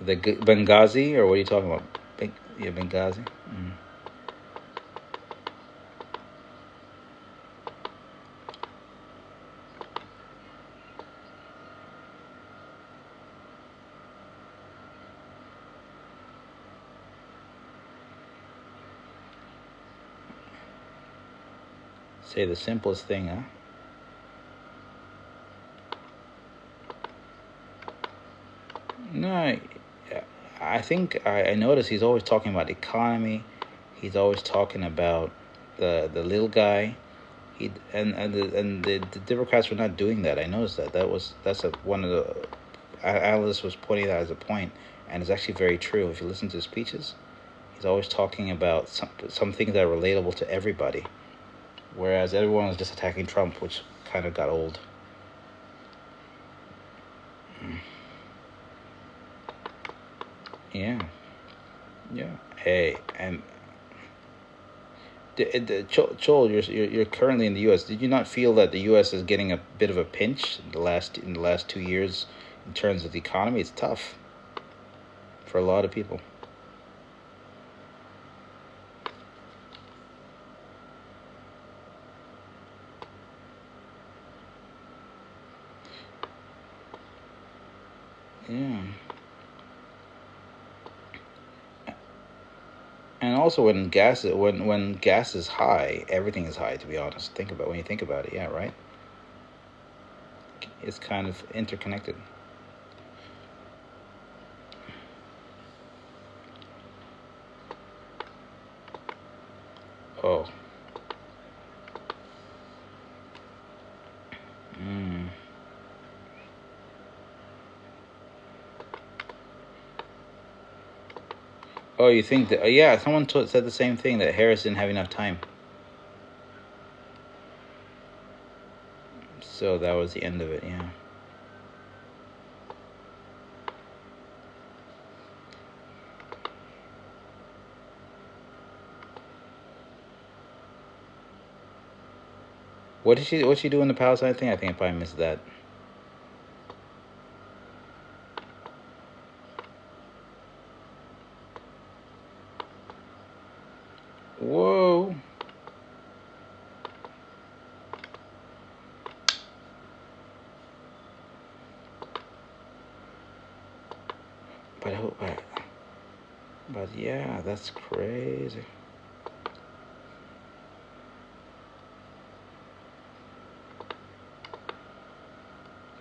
The Benghazi, or what are you talking about? Yeah, Benghazi. Mm. Say the simplest thing, huh? No, I think I noticed he's always talking about the economy. He's always talking about the little guy. The Democrats were not doing that. I noticed that. That's one of the Alice was pointing that as a point, and it's actually very true. If you listen to his speeches, he's always talking about some things that are relatable to everybody, whereas everyone was just attacking Trump, which kind of got old. Yeah. Hey, and Joel, you're currently in the U.S. Did you not feel that the U.S. is getting a bit of a pinch in the last 2 years in terms of the economy? It's tough for a lot of people. Yeah. And also, when gas is high, everything is high. To be honest, when you think about it, yeah, right. It's kind of interconnected. Oh. Oh, you think that? Yeah, someone said the same thing, that Harris didn't have enough time. So that was the end of it, yeah. What'd she do in the Palestine thing? I think I probably missed that. Whoa. But yeah, that's crazy.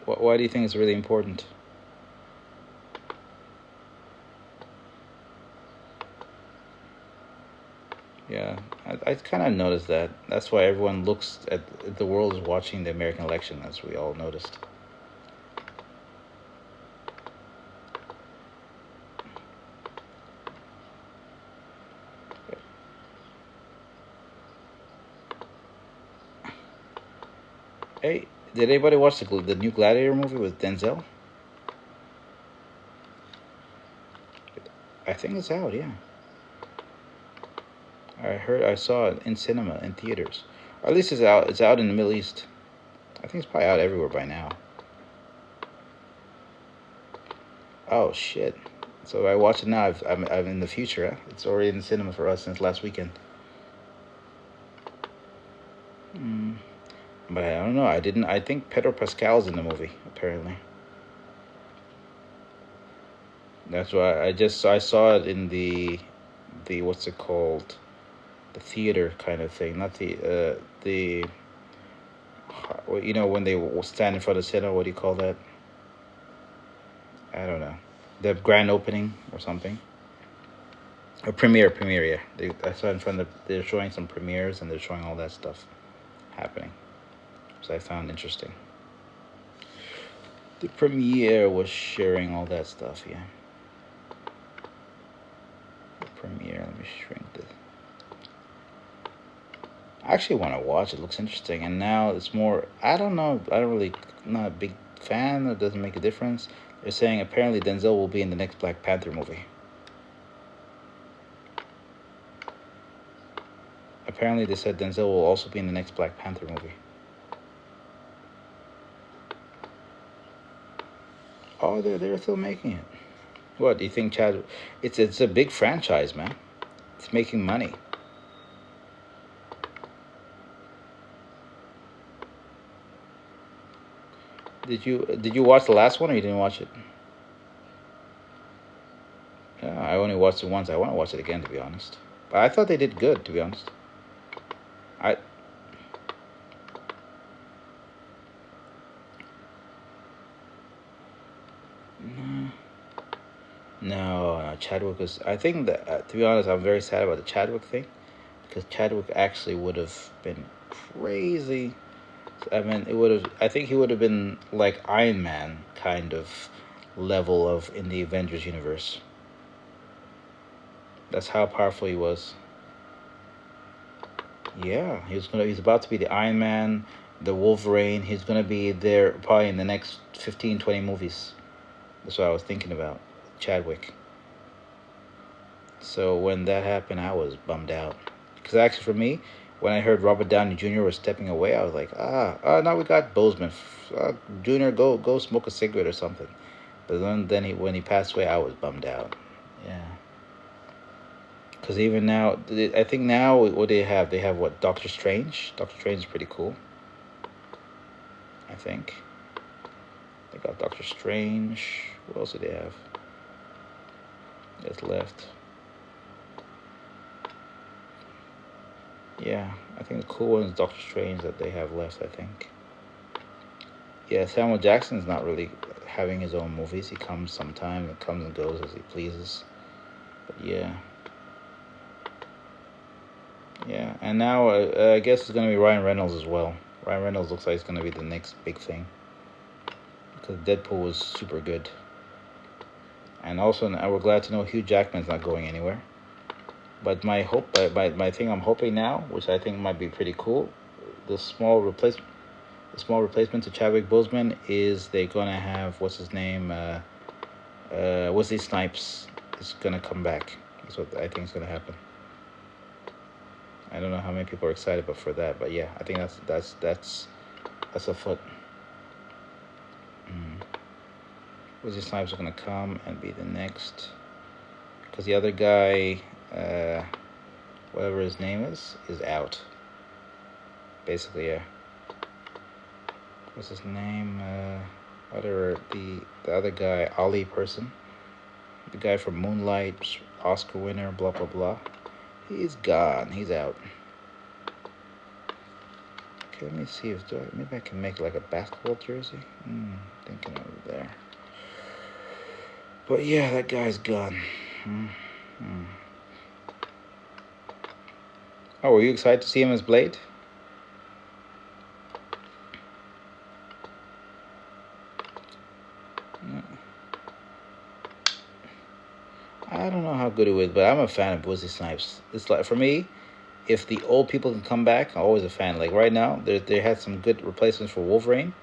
Why do you think it's really important? Yeah, I kind of noticed that. That's why everyone looks at the world is watching the American election, as we all noticed. Hey, did anybody watch the new Gladiator movie with Denzel? I think it's out, yeah. I saw it in cinema, in theaters. Or at least it's out. It's out in the Middle East. I think it's probably out everywhere by now. Oh shit! So if I watch it now, I'm in the future. Huh? It's already in the cinema for us since last weekend. But I don't know. I think Pedro Pascal's in the movie apparently. That's why I saw it in the what's it called, the theater kind of thing, not the you know, when they stand in front of the cinema, what do you call that? I don't know, the grand opening or something. A premiere, yeah. I saw it in front of, they're showing some premieres and they're showing all that stuff happening, so I found interesting. The premiere was sharing all that stuff, yeah. Premiere. Let me shrink this. I actually want to watch it. Looks interesting, and now it's more. I don't know. Not a big fan. It doesn't make a difference. They're saying apparently Denzel will be in the next Black Panther movie. Apparently they said Denzel will also be in the next Black Panther movie. Oh, they're still making it. What do you think, Chad? It's a big franchise, man. It's making money. Did you watch the last one, or you didn't watch it? Yeah, I only watched it once. I want to watch it again, to be honest. But I thought they did good, to be honest. No, Chadwick was. I think that to be honest, I'm very sad about the Chadwick thing, because Chadwick actually would have been crazy. I mean, it would have. I think he would have been like Iron Man kind of level of in the Avengers universe. That's how powerful he was. Yeah, he's about to be the Iron Man, the Wolverine. He's gonna be there probably in the next 15, 20 movies. That's what I was thinking about, Chadwick. So when that happened, I was bummed out. Because actually, for me, when I heard Robert Downey Jr. was stepping away, I was like, now we got Boseman. Jr., go smoke a cigarette or something. But then when he passed away, I was bummed out. Yeah. Because even now, I think now, what they have? They have what? Doctor Strange? Doctor Strange is pretty cool. I think. They got Doctor Strange. What else do they have that's left? Yeah, I think the cool one is Doctor Strange that they have left, I think. Yeah, Samuel Jackson is not really having his own movies. He comes sometime and comes and goes as he pleases. But yeah. Yeah, and now I guess it's going to be Ryan Reynolds as well. Ryan Reynolds looks like it's going to be the next big thing. Because Deadpool was super good. And also, we're glad to know Hugh Jackman's not going anywhere. But my thing I'm hoping now, which I think might be pretty cool, the small replacement to Chadwick Boseman is they're gonna have what's his name, Wesley Snipes is gonna come back. That's what I think is gonna happen. I don't know how many people are excited for that, but yeah, I think that's afoot. Wesley Snipes is gonna come and be the next, because the other guy, whatever his name is out. Basically, yeah. What's his name? Whatever the other guy, Ali person, the guy from Moonlight, Oscar winner, blah blah blah. He's gone. He's out. Okay, let me see if maybe I can make like a basketball jersey. Thinking over there. But yeah, that guy's gone. Oh, were you excited to see him as Blade? I don't know how good it was, but I'm a fan of Wesley Snipes. It's like, for me, if the old people can come back, I'm always a fan. Like right now, they had some good replacements for Wolverine,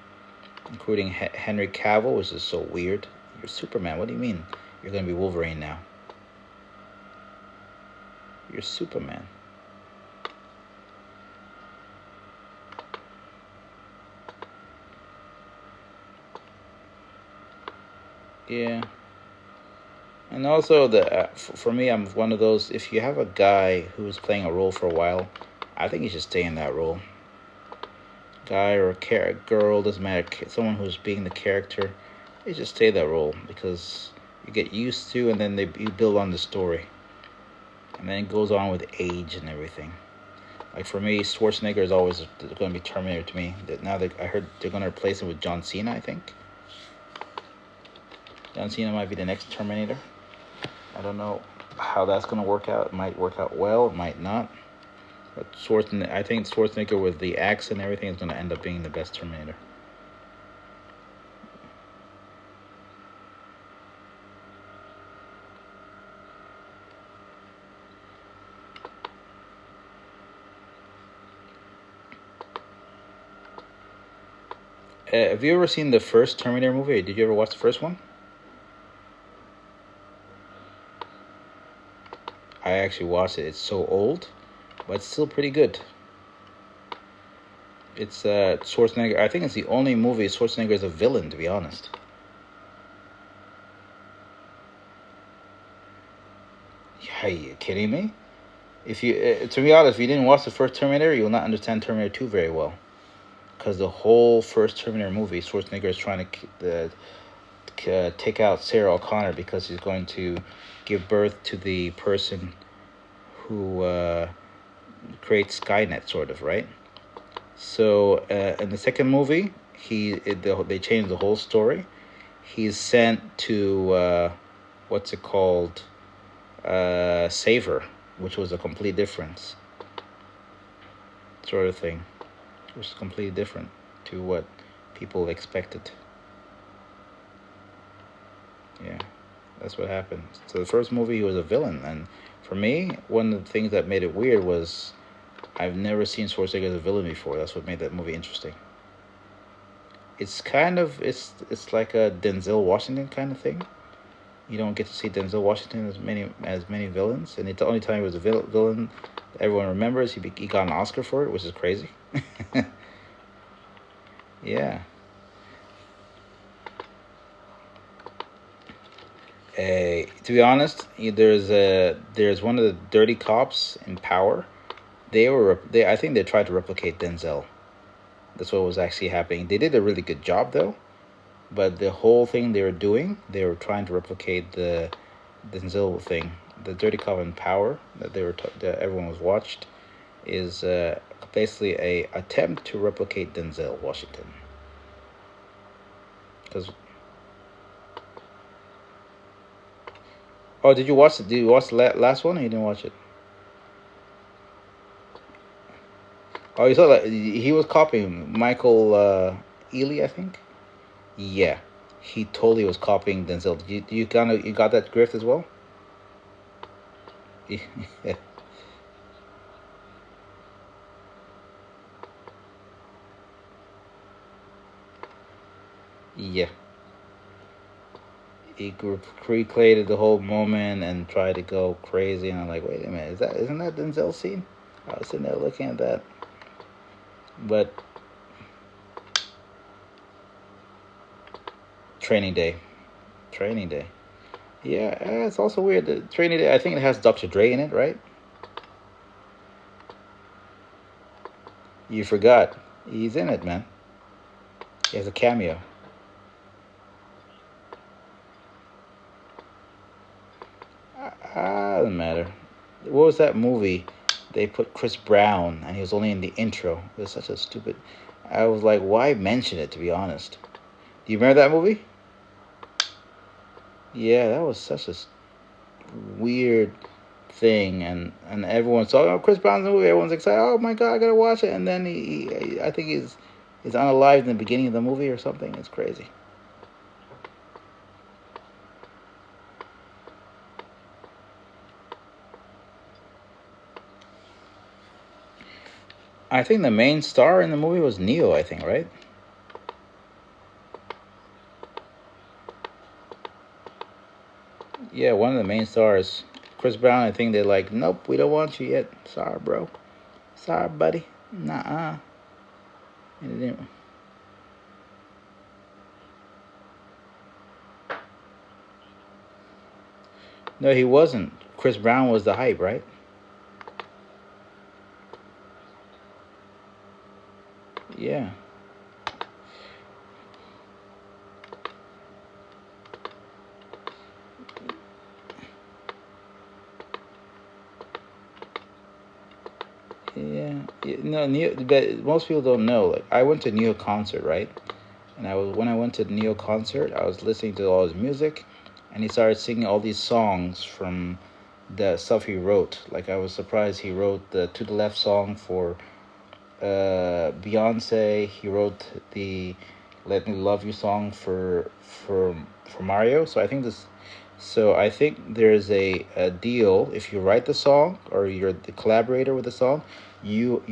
including Henry Cavill, which is so weird. You're Superman. What do you mean you're gonna be Wolverine now? You're Superman. Yeah. And also, for me, I'm one of those. If you have a guy who's playing a role for a while, I think he should stay in that role. Guy or a girl, doesn't matter. Someone who's being the character, they just stay that role because you get used to, and then you build on the story, and then it goes on with age and everything. Like for me, Schwarzenegger is always going to be Terminator to me. Now I heard they're going to replace him with John Cena. I think John Cena might be the next Terminator. I don't know how that's going to work out. It might work out well. It might not. But I think Schwarzenegger with the axe and everything is going to end up being the best Terminator. Have you ever seen the first Terminator movie? Did you ever watch the first one? I actually watched it. It's so old, but it's still pretty good. It's Schwarzenegger. I think it's the only movie Schwarzenegger is a villain, to be honest. Yeah, are you kidding me? If you, to be honest, if you didn't watch the first Terminator, you will not understand Terminator 2 very well. Because the whole first Terminator movie, Schwarzenegger is trying to take out Sarah O'Connor because he's going to give birth to the person who creates Skynet, sort of, right? So in the second movie, they changed the whole story. He's sent to what's it called, save her, which was a complete difference, sort of thing, which is completely different to what people expected. Yeah, that's what happened. So the first movie, he was a villain, and for me, one of the things that made it weird was I've never seen Schwarzenegger as a villain before. That's what made that movie interesting. It's kind of it's like a Denzel Washington kind of thing. You don't get to see Denzel Washington as many villains, and it's the only time he was a villain everyone remembers. He got an Oscar for it, which is crazy. Yeah. To be honest, there's one of the dirty cops in Power. I think they tried to replicate Denzel. That's what was actually happening. They did a really good job though, but the whole thing they were trying to replicate the Denzel thing. The dirty cop in Power that that everyone was watched is basically a attempt to replicate Denzel Washington. Because did you watch it? Did you watch the last one, or you didn't watch it? Oh, you saw that he was copying Michael Ealy, I think. Yeah, he totally was copying Denzel. You got that grift as well? Yeah. Yeah. He recreated the whole moment and tried to go crazy, and I'm like, wait a minute, isn't that Denzel's scene? I was sitting there looking at that, but Training Day, yeah, it's also weird. The Training Day, I think it has Dr. Dre in it, right? You forgot, he's in it, man. He has a cameo. Doesn't matter. What was that movie? They put Chris Brown, and he was only in the intro. It was such a stupid. I was like, why mention it? To be honest, do you remember that movie? Yeah, that was such a weird thing, and everyone's talking. Oh, Chris Brown's in the movie. Everyone's excited. Oh my god, I gotta watch it. And then I think he's unalive in the beginning of the movie or something. It's crazy. I think the main star in the movie was Neo, I think, right? Yeah, one of the main stars. Chris Brown, I think they're like, nope, we don't want you yet. Sorry, bro. Sorry, buddy. Nah. No, he wasn't. Chris Brown was the hype, right? Yeah. Yeah. No, Neo, but most people don't know. Like, I went to Neo concert, right? And when I went to the Neo concert, I was listening to all his music, and he started singing all these songs from the stuff he wrote. Like, I was surprised he wrote the To the Left song for Beyonce. He wrote the Let Me Love You song for Mario. So I think there's a deal. If you write the song or you're the collaborator with the song, you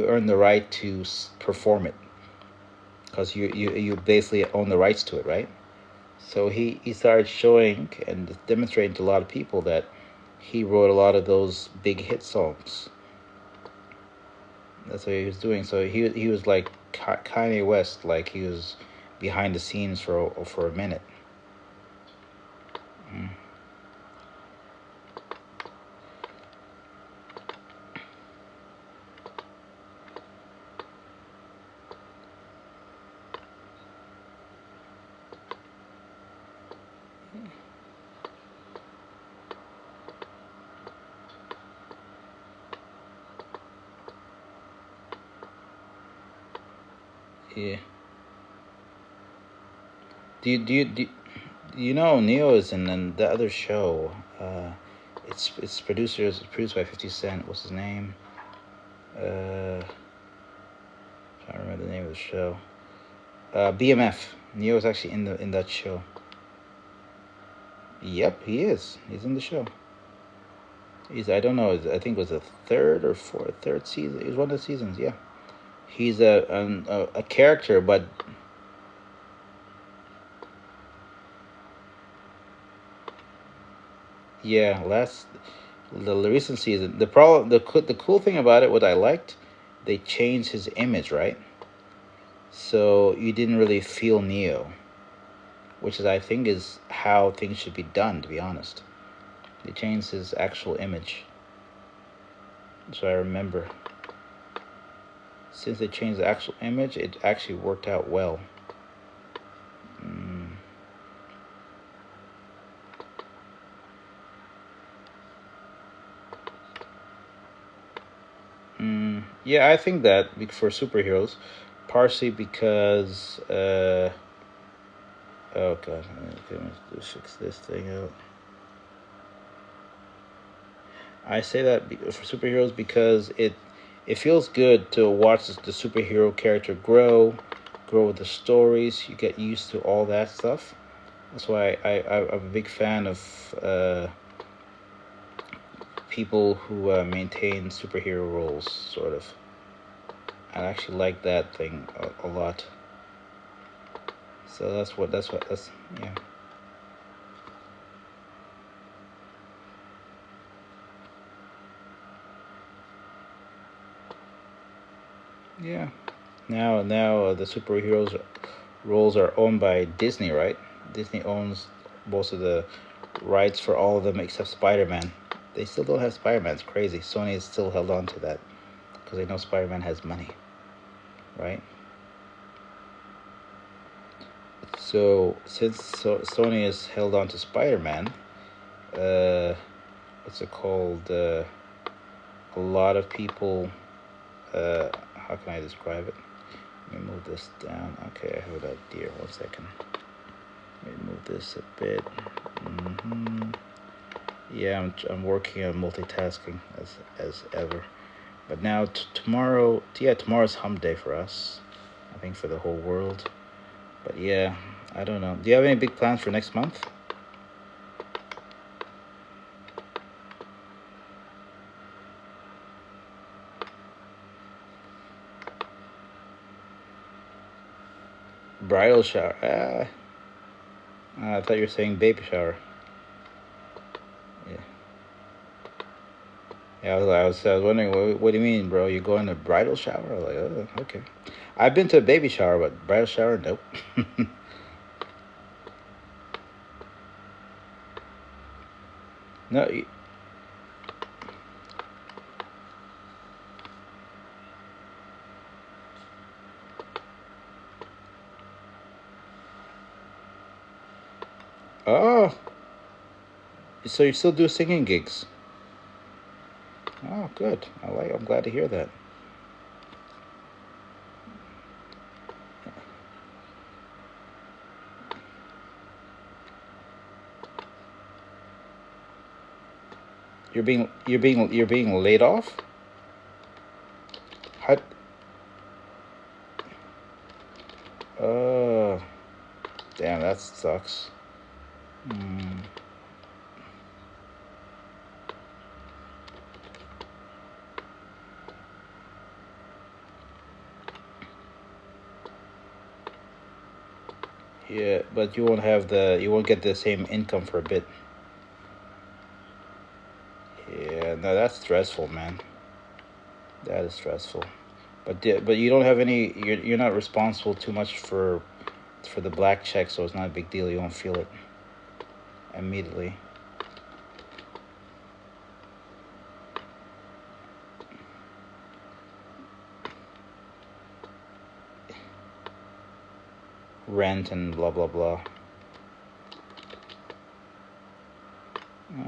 earn the right to perform it, because you basically own the rights to it, right? So he started showing and demonstrating to a lot of people that he wrote a lot of those big hit songs. That's what he was doing. So he was like Kanye West, like he was behind the scenes for a minute. Yeah. Do you know Neo is in the other show? It's produced by 50 Cent. What's his name? Trying to remember the name of the show. BMF. Neo is actually in that show. Yep, he is. He's in the show. I don't know. I think it was the third season. It was one of the seasons. Yeah, he's a character, but yeah, the recent season. The cool thing about it, what I liked, they changed his image, right? So you didn't really feel Neo, which is, I think, is how things should be done. To be honest, they changed his actual image. So I remember, since they changed the actual image, it actually worked out well. Yeah, I think that for superheroes, partially because oh god, let's fix this thing out. I say that for superheroes because it feels good to watch the superhero character grow with the stories. You get used to all that stuff. That's why I'm a big fan of people who maintain superhero roles, sort of. I actually like that thing a lot. So that's yeah. Yeah. Now the superheroes roles are owned by Disney, right? Disney owns most of the rights for all of them except Spider-Man. They still don't have Spider-Man. It's crazy. Sony is still held on to that because they know Spider-Man has money, right? So since Sony is held on to Spider-Man, what's it called? A lot of people. How can I describe it? Let me move this down. Okay, I have that deer. 1 second. Let me move this a bit. Yeah, I'm working on multitasking as ever. But now tomorrow, yeah, tomorrow's hump day for us. I think for the whole world. But yeah, I don't know. Do you have any big plans for next month? Bridal shower. I thought you were saying baby shower. Yeah. Yeah, I was wondering, what do you mean, bro? You going to bridal shower? I was like, oh, okay. I've been to a baby shower, but bridal shower, nope. No. Oh, so you still do singing gigs? Oh, good. I'm glad to hear that. You're being laid off? How? Oh, damn, that sucks. Mm. Yeah, but you won't get the same income for a bit. Yeah, no, that's stressful, man. That is stressful. But you don't have any. You're not responsible too much for the black check, so it's not a big deal. You won't feel it immediately. Rent and blah blah blah.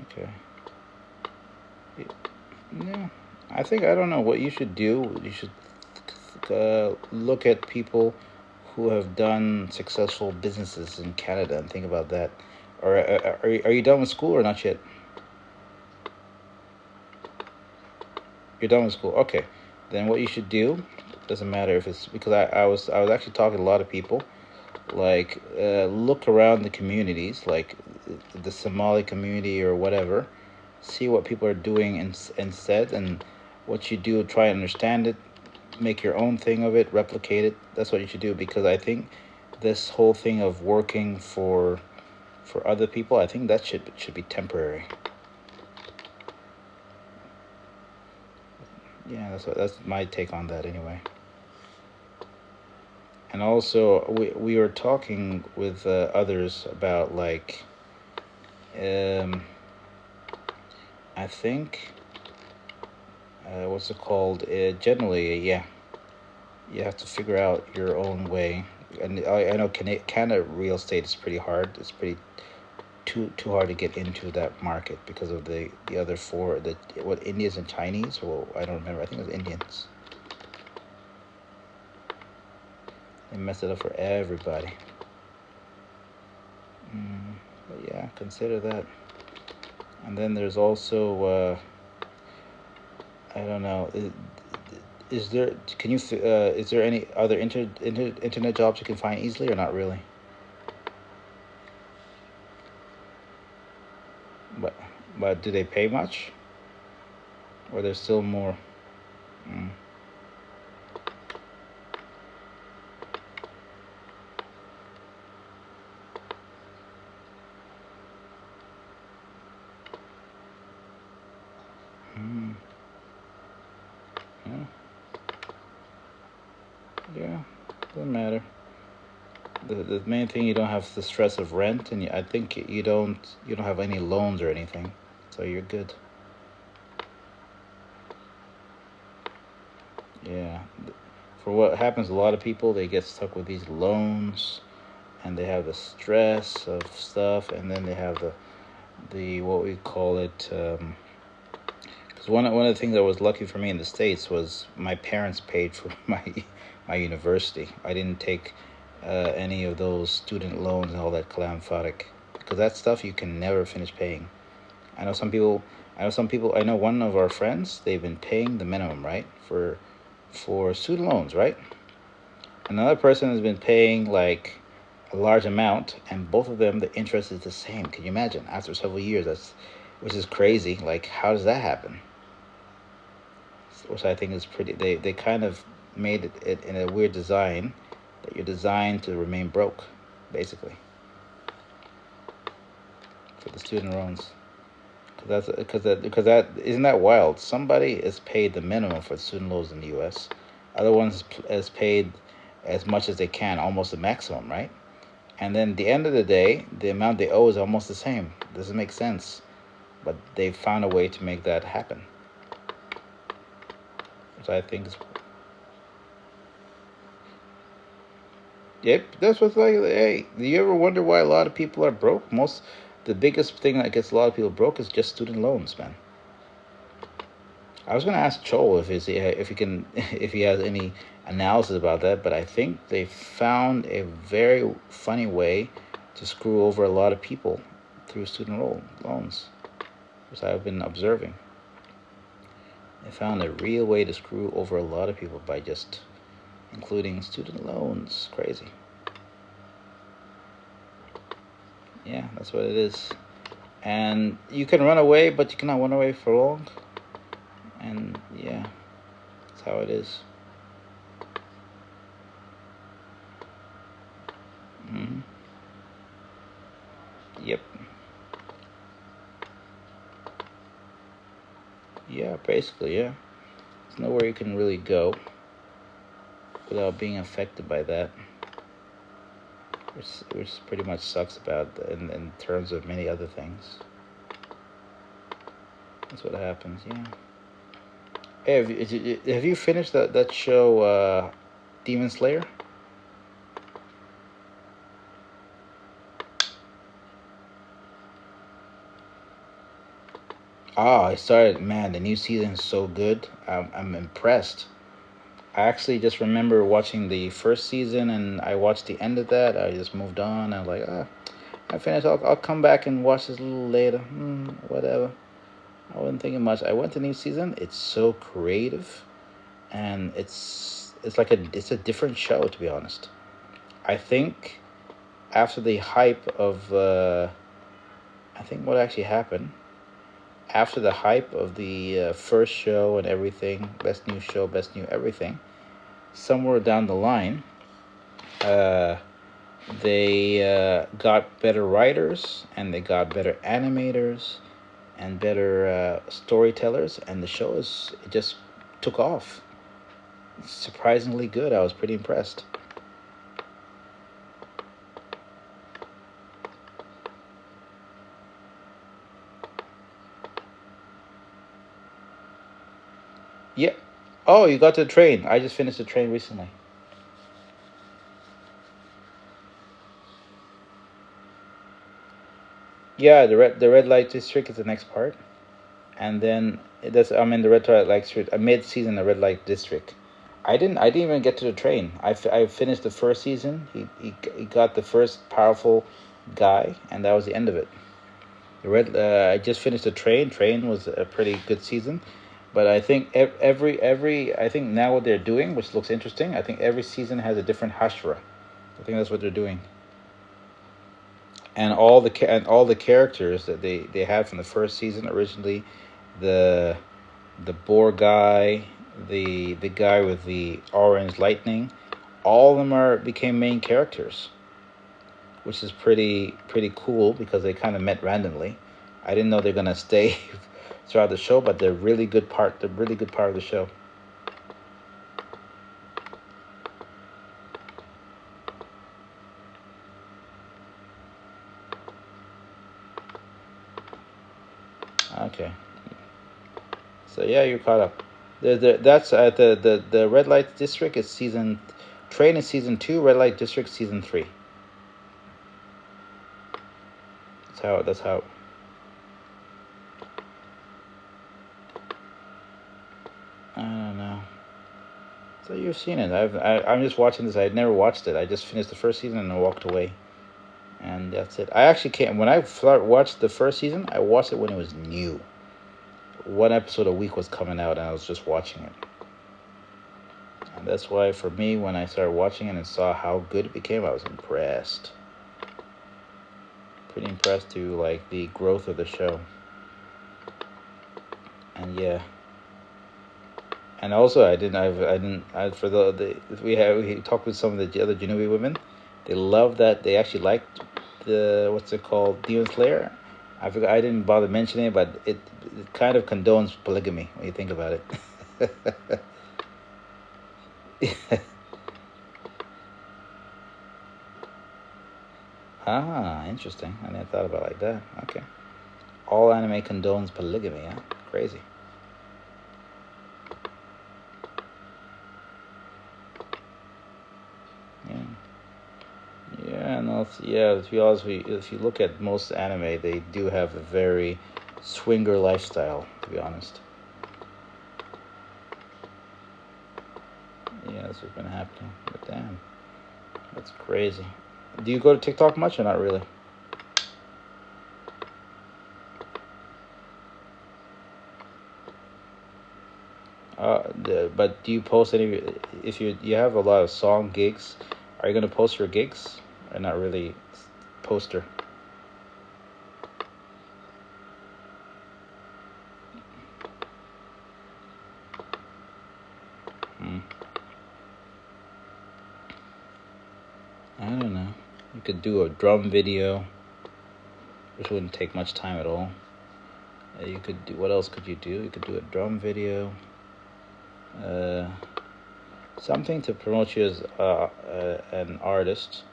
Okay. Yeah, I don't know what you should do. You should look at people who have done successful businesses in Canada and think about that. Or are you done with school or not yet? You're done with school. Okay, then what you should do, doesn't matter if it's because I was actually talking to a lot of people. Like look around the communities, like the Somali community or whatever. See what people are doing instead, and what you do, try and understand it, make your own thing of it, replicate it. That's what you should do, because I think this whole thing of working for other people, I think that should be temporary. Yeah, that's my take on that anyway. And also, we were talking with others about, like, I think, what's it called? Generally, yeah, you have to figure out your own way. And I know Canada real estate is pretty hard. It's pretty too hard to get into that market because of the other four, what, Indians and Chinese. Well, I don't remember. I think it was Indians. They mess it up for everybody. But yeah, consider that. And then there's also I don't know. Is there? Can you? Is there any other internet jobs you can find easily, or not really? But do they pay much? Or there's still more? Mm. Mm. Yeah. Yeah. Doesn't matter. The main thing, you don't have the stress of rent, and I think you don't have any loans or anything, so you're good. Yeah. For what happens, a lot of people, they get stuck with these loans, and they have the stress of stuff, and then they have the what we call it. Because one of the things that was lucky for me in the States was my parents paid for my university. I didn't take any of those student loans and all that calamphoric, because that stuff you can never finish paying. I know some people. I know one of our friends. They've been paying the minimum, right, for student loans, right? Another person has been paying like a large amount, and both of them, the interest is the same. Can you imagine? After several years, which is crazy. Like, how does that happen? Which I think is pretty. They kind of made it in a weird design, that you're designed to remain broke, basically, for the student loans. Because that isn't that wild. Somebody is paid the minimum for student loans in the U.S. Other ones is paid as much as they can, almost the maximum, right? And then at the end of the day, the amount they owe is almost the same. Doesn't make sense, but they found a way to make that happen, which I think is. Yep, that's what's like. Hey, do you ever wonder why a lot of people are broke? The biggest thing that gets a lot of people broke is just student loans, man. I was gonna ask Joel if he can if he has any analysis about that, but I think they found a very funny way to screw over a lot of people through student loans, which I've been observing. They found a real way to screw over a lot of people by just including student loans. Crazy. Yeah, that's what it is. And you can run away, but you cannot run away for long. And yeah, that's how it is. Yep. Yeah, basically, yeah. There's nowhere you can really go without being affected by that. Which pretty much sucks about in terms of many other things. That's what happens, yeah. Hey, have you finished that show, Demon Slayer? Oh, I started. Man, the new season is so good. I'm impressed. I actually just remember watching the first season, and I watched the end of that. I just moved on. I was like, I finished. I'll come back and watch this a little later. Whatever. I wasn't thinking much. I went to new season. It's so creative, and it's a different show, to be honest. I think after the hype of I think what actually happened after the hype of the first show and everything, best new show, best new everything, somewhere down the line, they got better writers, and they got better animators and better storytellers, and the show it just took off. It's surprisingly good. I was pretty impressed. Yeah. Oh, you got to the train. I just finished the train recently. Yeah, the red light district is the next part, and then I'm in the red light district. Mid season the red light district. I didn't even get to the train. I finished the first season. He got the first powerful guy, and that was the end of it. I just finished the train. Train was a pretty good season. But I think every I think now what they're doing, which looks interesting, I think every season has a different Hashira. I think that's what they're doing. And all the characters that they had from the first season originally, the boar guy, the guy with the orange lightning, all of them became main characters, which is pretty cool because they kind of met randomly. I didn't know they're gonna stay throughout the show, but they're a really good part. They're a really good part of the show. Okay. So yeah, you're caught up. That's at the red light district is train is season 2, red light district season 3. That's how. I don't know. So you've seen it. I'm just watching this. I'd never watched it. I just finished the first season and I walked away, and that's it. I actually can't. When I watched the first season, I watched it when it was new. One episode a week was coming out, and I was just watching it. And that's why, for me, when I started watching it and saw how good it became, I was impressed. Pretty impressed to like the growth of the show. And yeah. And also, for we talked with some of the other Janubi women. They love that. They actually liked the, what's it called, Demon Slayer. I forgot. I didn't bother mentioning it, but it kind of condones polygamy when you think about it. Ah, interesting. I never thought about it like that. Okay. All anime condones polygamy, huh? Crazy. Yeah. Yeah, no, yeah, to be honest, if you look at most anime, they do have a very swinger lifestyle, to be honest. Yeah, that's what's been happening. But damn, that's crazy. Do you go to TikTok much or not really? But do you post any? If you have a lot of song gigs, are you gonna post your gigs or not really? Poster. I don't know. You could do a drum video, which wouldn't take much time at all. You could do, what else could you do? You could do a drum video. Something to promote you as an artist.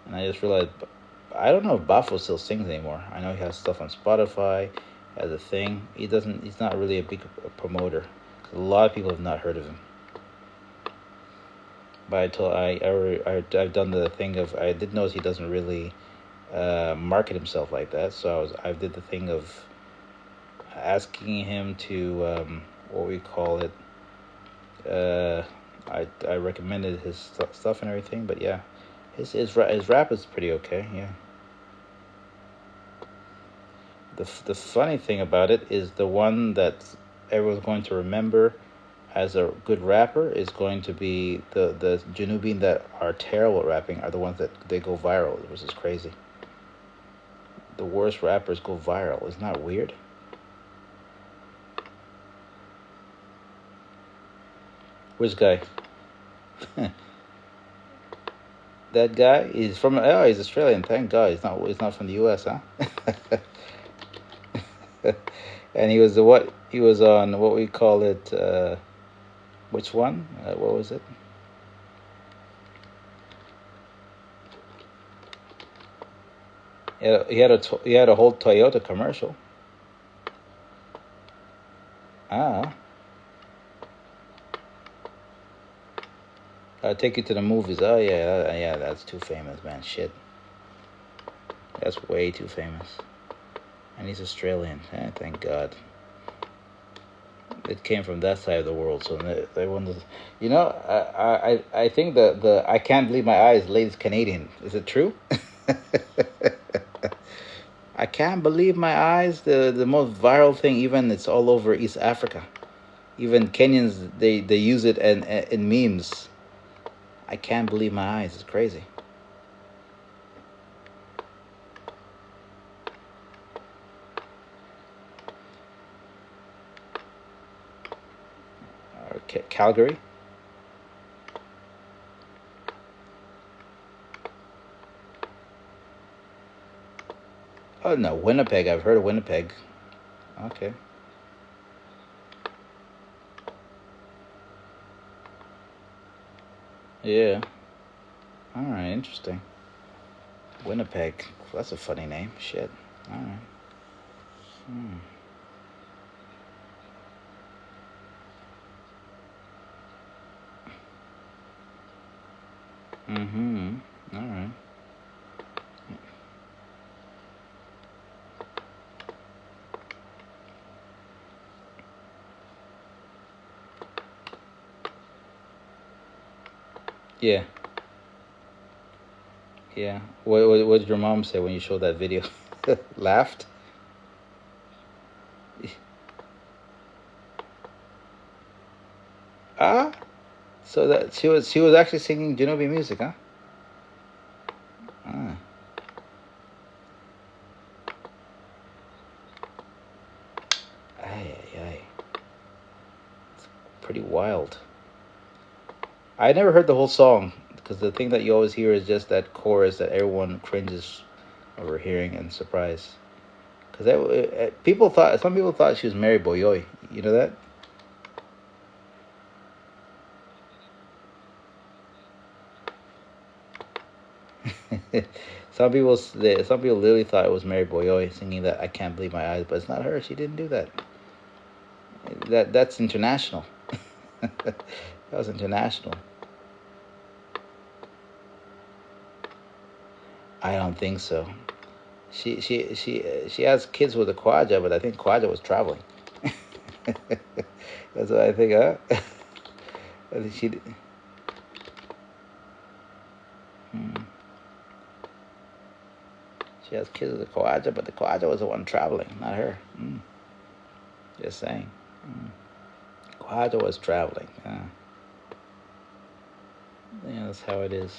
And I just realized, I don't know if Bafo still sings anymore. I know he has stuff on Spotify as a thing. He's not really a big promoter. A lot of people have not heard of him. But I've done the thing of, I did notice he doesn't really market himself like that. So I did the thing of asking him to, what we call it, I recommended his stuff and everything. But yeah, his rap is pretty okay. Yeah. The funny thing about it is the one that everyone's going to remember as a good rapper is going to be the Janubin that are terrible at rapping are the ones that they go viral, which is crazy. The worst rappers go viral. Isn't that weird? Which guy? That guy is from, he's Australian. Thank God he's not from the US, huh? And he was he was on what we call it, which one? What was it? He had a whole Toyota commercial. Ah. I'll take you to the movies. Oh yeah, that's too famous, man. Shit. That's way too famous. And he's Australian. Thank God. It came from that side of the world, so everyone was, you know, I think the I can't believe my eyes lady's Canadian. Is it true? I can't believe my eyes. The most viral thing, even it's all over East Africa. Even Kenyans they use it in memes. I can't believe my eyes. It's crazy. Calgary. Oh no, Winnipeg. I've heard of Winnipeg. Okay. Yeah. All right. Interesting. Winnipeg. That's a funny name. Shit. All right. All right. Yeah. Yeah. What did your mom say when you showed that video? Laughed? Ah? So that she was actually singing Genobi music, huh? Ah. Ay, ay, ay. pretty wild. I never heard the whole song because the thing that you always hear is just that chorus that everyone cringes over hearing and surprise. Because some people thought she was Mary Boyoy. You know that? Some people literally thought it was Mary Boyoy singing that "I Can't Believe My Eyes," but it's not her. She didn't do that. That's international. That was international. I don't think so. She has kids with a Khwaja, but I think Khwaja was traveling. That's what I think, huh? I think she. She has kids with the Khwaja, but the Khwaja was the one traveling, not her. Just saying. Khwaja was traveling. Yeah, that's how it is.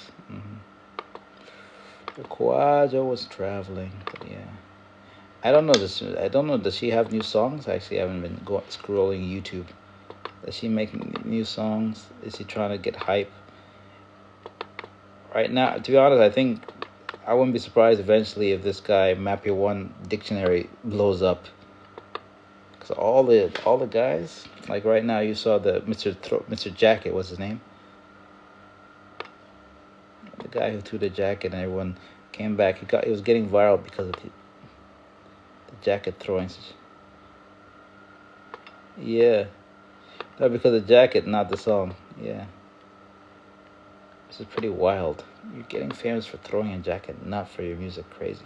The Khwaja was traveling, but yeah. I don't know this. I don't know. Does she have new songs? I actually haven't been scrolling YouTube. Is she making new songs? Is she trying to get hype? Right now, to be honest, I think I wouldn't be surprised eventually if this guy Mapia One Dictionary blows up. Cause all the guys, like right now, you saw the Mr. Jacket. What's his name? The guy who threw the jacket and everyone came back. He was getting viral because of the jacket throwing. Yeah, no, because of the jacket, not the song. Yeah, this is pretty wild. You're getting famous for throwing a jacket, not for your music. Crazy.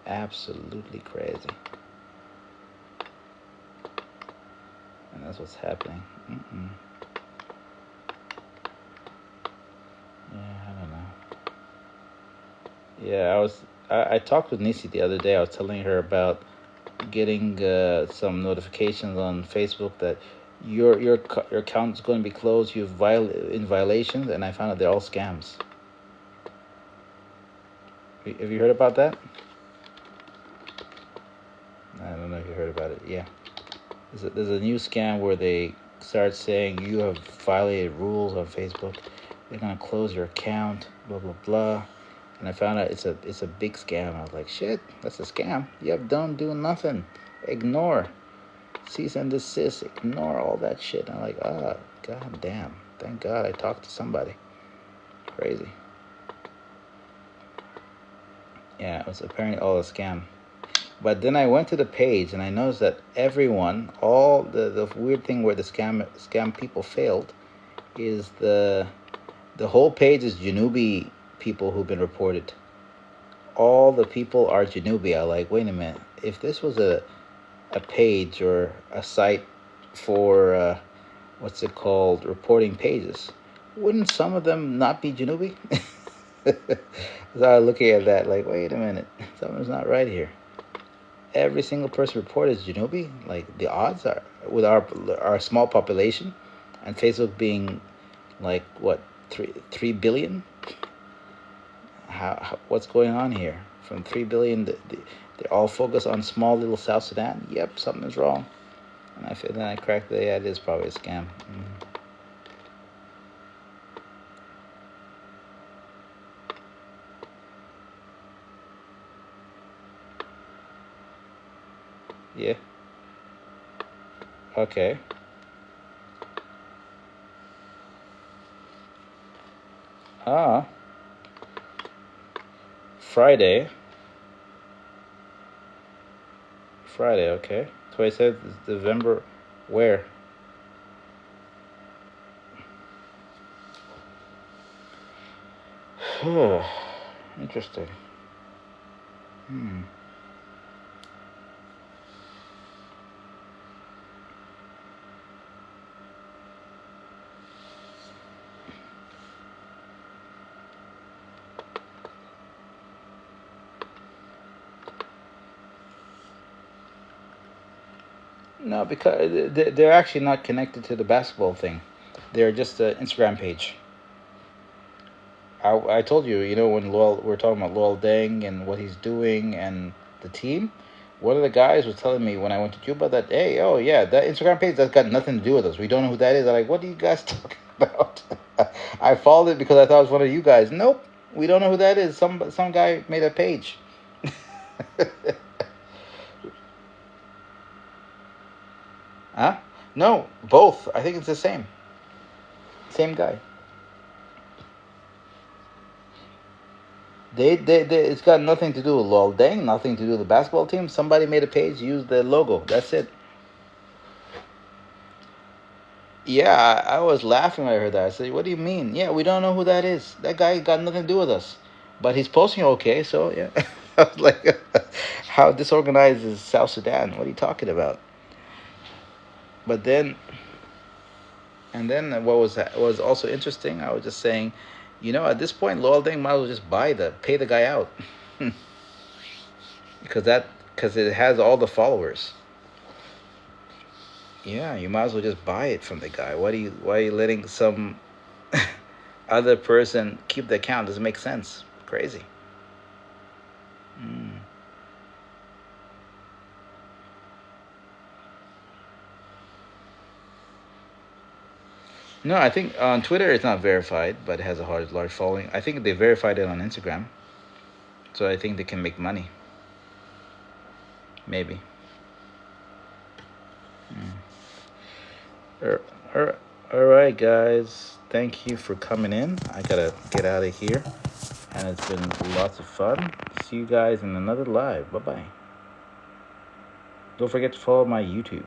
Absolutely crazy. And that's what's happening. Yeah, I don't know. Yeah, I talked with Nisi the other day. I was telling her about getting some notifications on Facebook that your account is going to be closed. You're in violations, and I found out they're all scams. Have you heard about that? I don't know if you heard about it. Yeah, there's a new scam where they start saying you have violated rules on Facebook. They're gonna close your account. Blah blah blah. And I found out it's a big scam. I was like, shit, that's a scam. Yep, don't do nothing. Ignore. Cease and desist. Ignore all that shit. I'm like, god damn. Thank God I talked to somebody. Crazy. Yeah, it was apparently all a scam. But then I went to the page and I noticed that everyone, all the weird thing where the scam people failed is the whole page is Janubi people who've been reported. All the people are Janubi. I'm like, wait a minute. If this was a page or a site for what's it called, reporting pages, wouldn't some of them not be Janubi? So I was looking at that like, wait a minute, something's not right here. Every single person reported is Janubi. Like, the odds are, with our small population and Facebook being like what, 3 billion. How what's going on here? From 3 billion, they're all focused on small little South Sudan. Yep, something's wrong. And then I cracked the, yeah, it is probably a scam. Yeah. Okay. Friday, okay. So I said November, where? Interesting. No, because they're actually not connected to the basketball thing. They're just an Instagram page. I told you, when we're talking about Luol Deng and what he's doing and the team, one of the guys was telling me when I went to Cuba that, hey, oh yeah, that Instagram page, that's got nothing to do with us. We don't know who that is. I'm like, what are you guys talking about? I followed it because I thought it was one of you guys. Nope, we don't know who that is. Some guy made a page. Huh? No, both. I think it's the same. Same guy. It's got nothing to do with Lol Deng, nothing to do with the basketball team. Somebody made a page, used the logo. That's it. Yeah, I was laughing when I heard that. I said, what do you mean? Yeah, we don't know who that is. That guy got nothing to do with us. But he's posting okay, so yeah. I was like, how disorganized is South Sudan? What are you talking about? But then, and then what was also interesting, I was just saying, you know, at this point, Lol Deng might as well just pay the guy out. because it has all the followers. Yeah, you might as well just buy it from the guy. Why are you letting some other person keep the account? Doesn't make sense. Crazy. No, I think on Twitter it's not verified, but it has a large following. I think they verified it on Instagram, so I think they can make money. Maybe. All right, guys. Thank you for coming in. I gotta get out of here, and it's been lots of fun. See you guys in another live. Bye bye. Don't forget to follow my YouTube.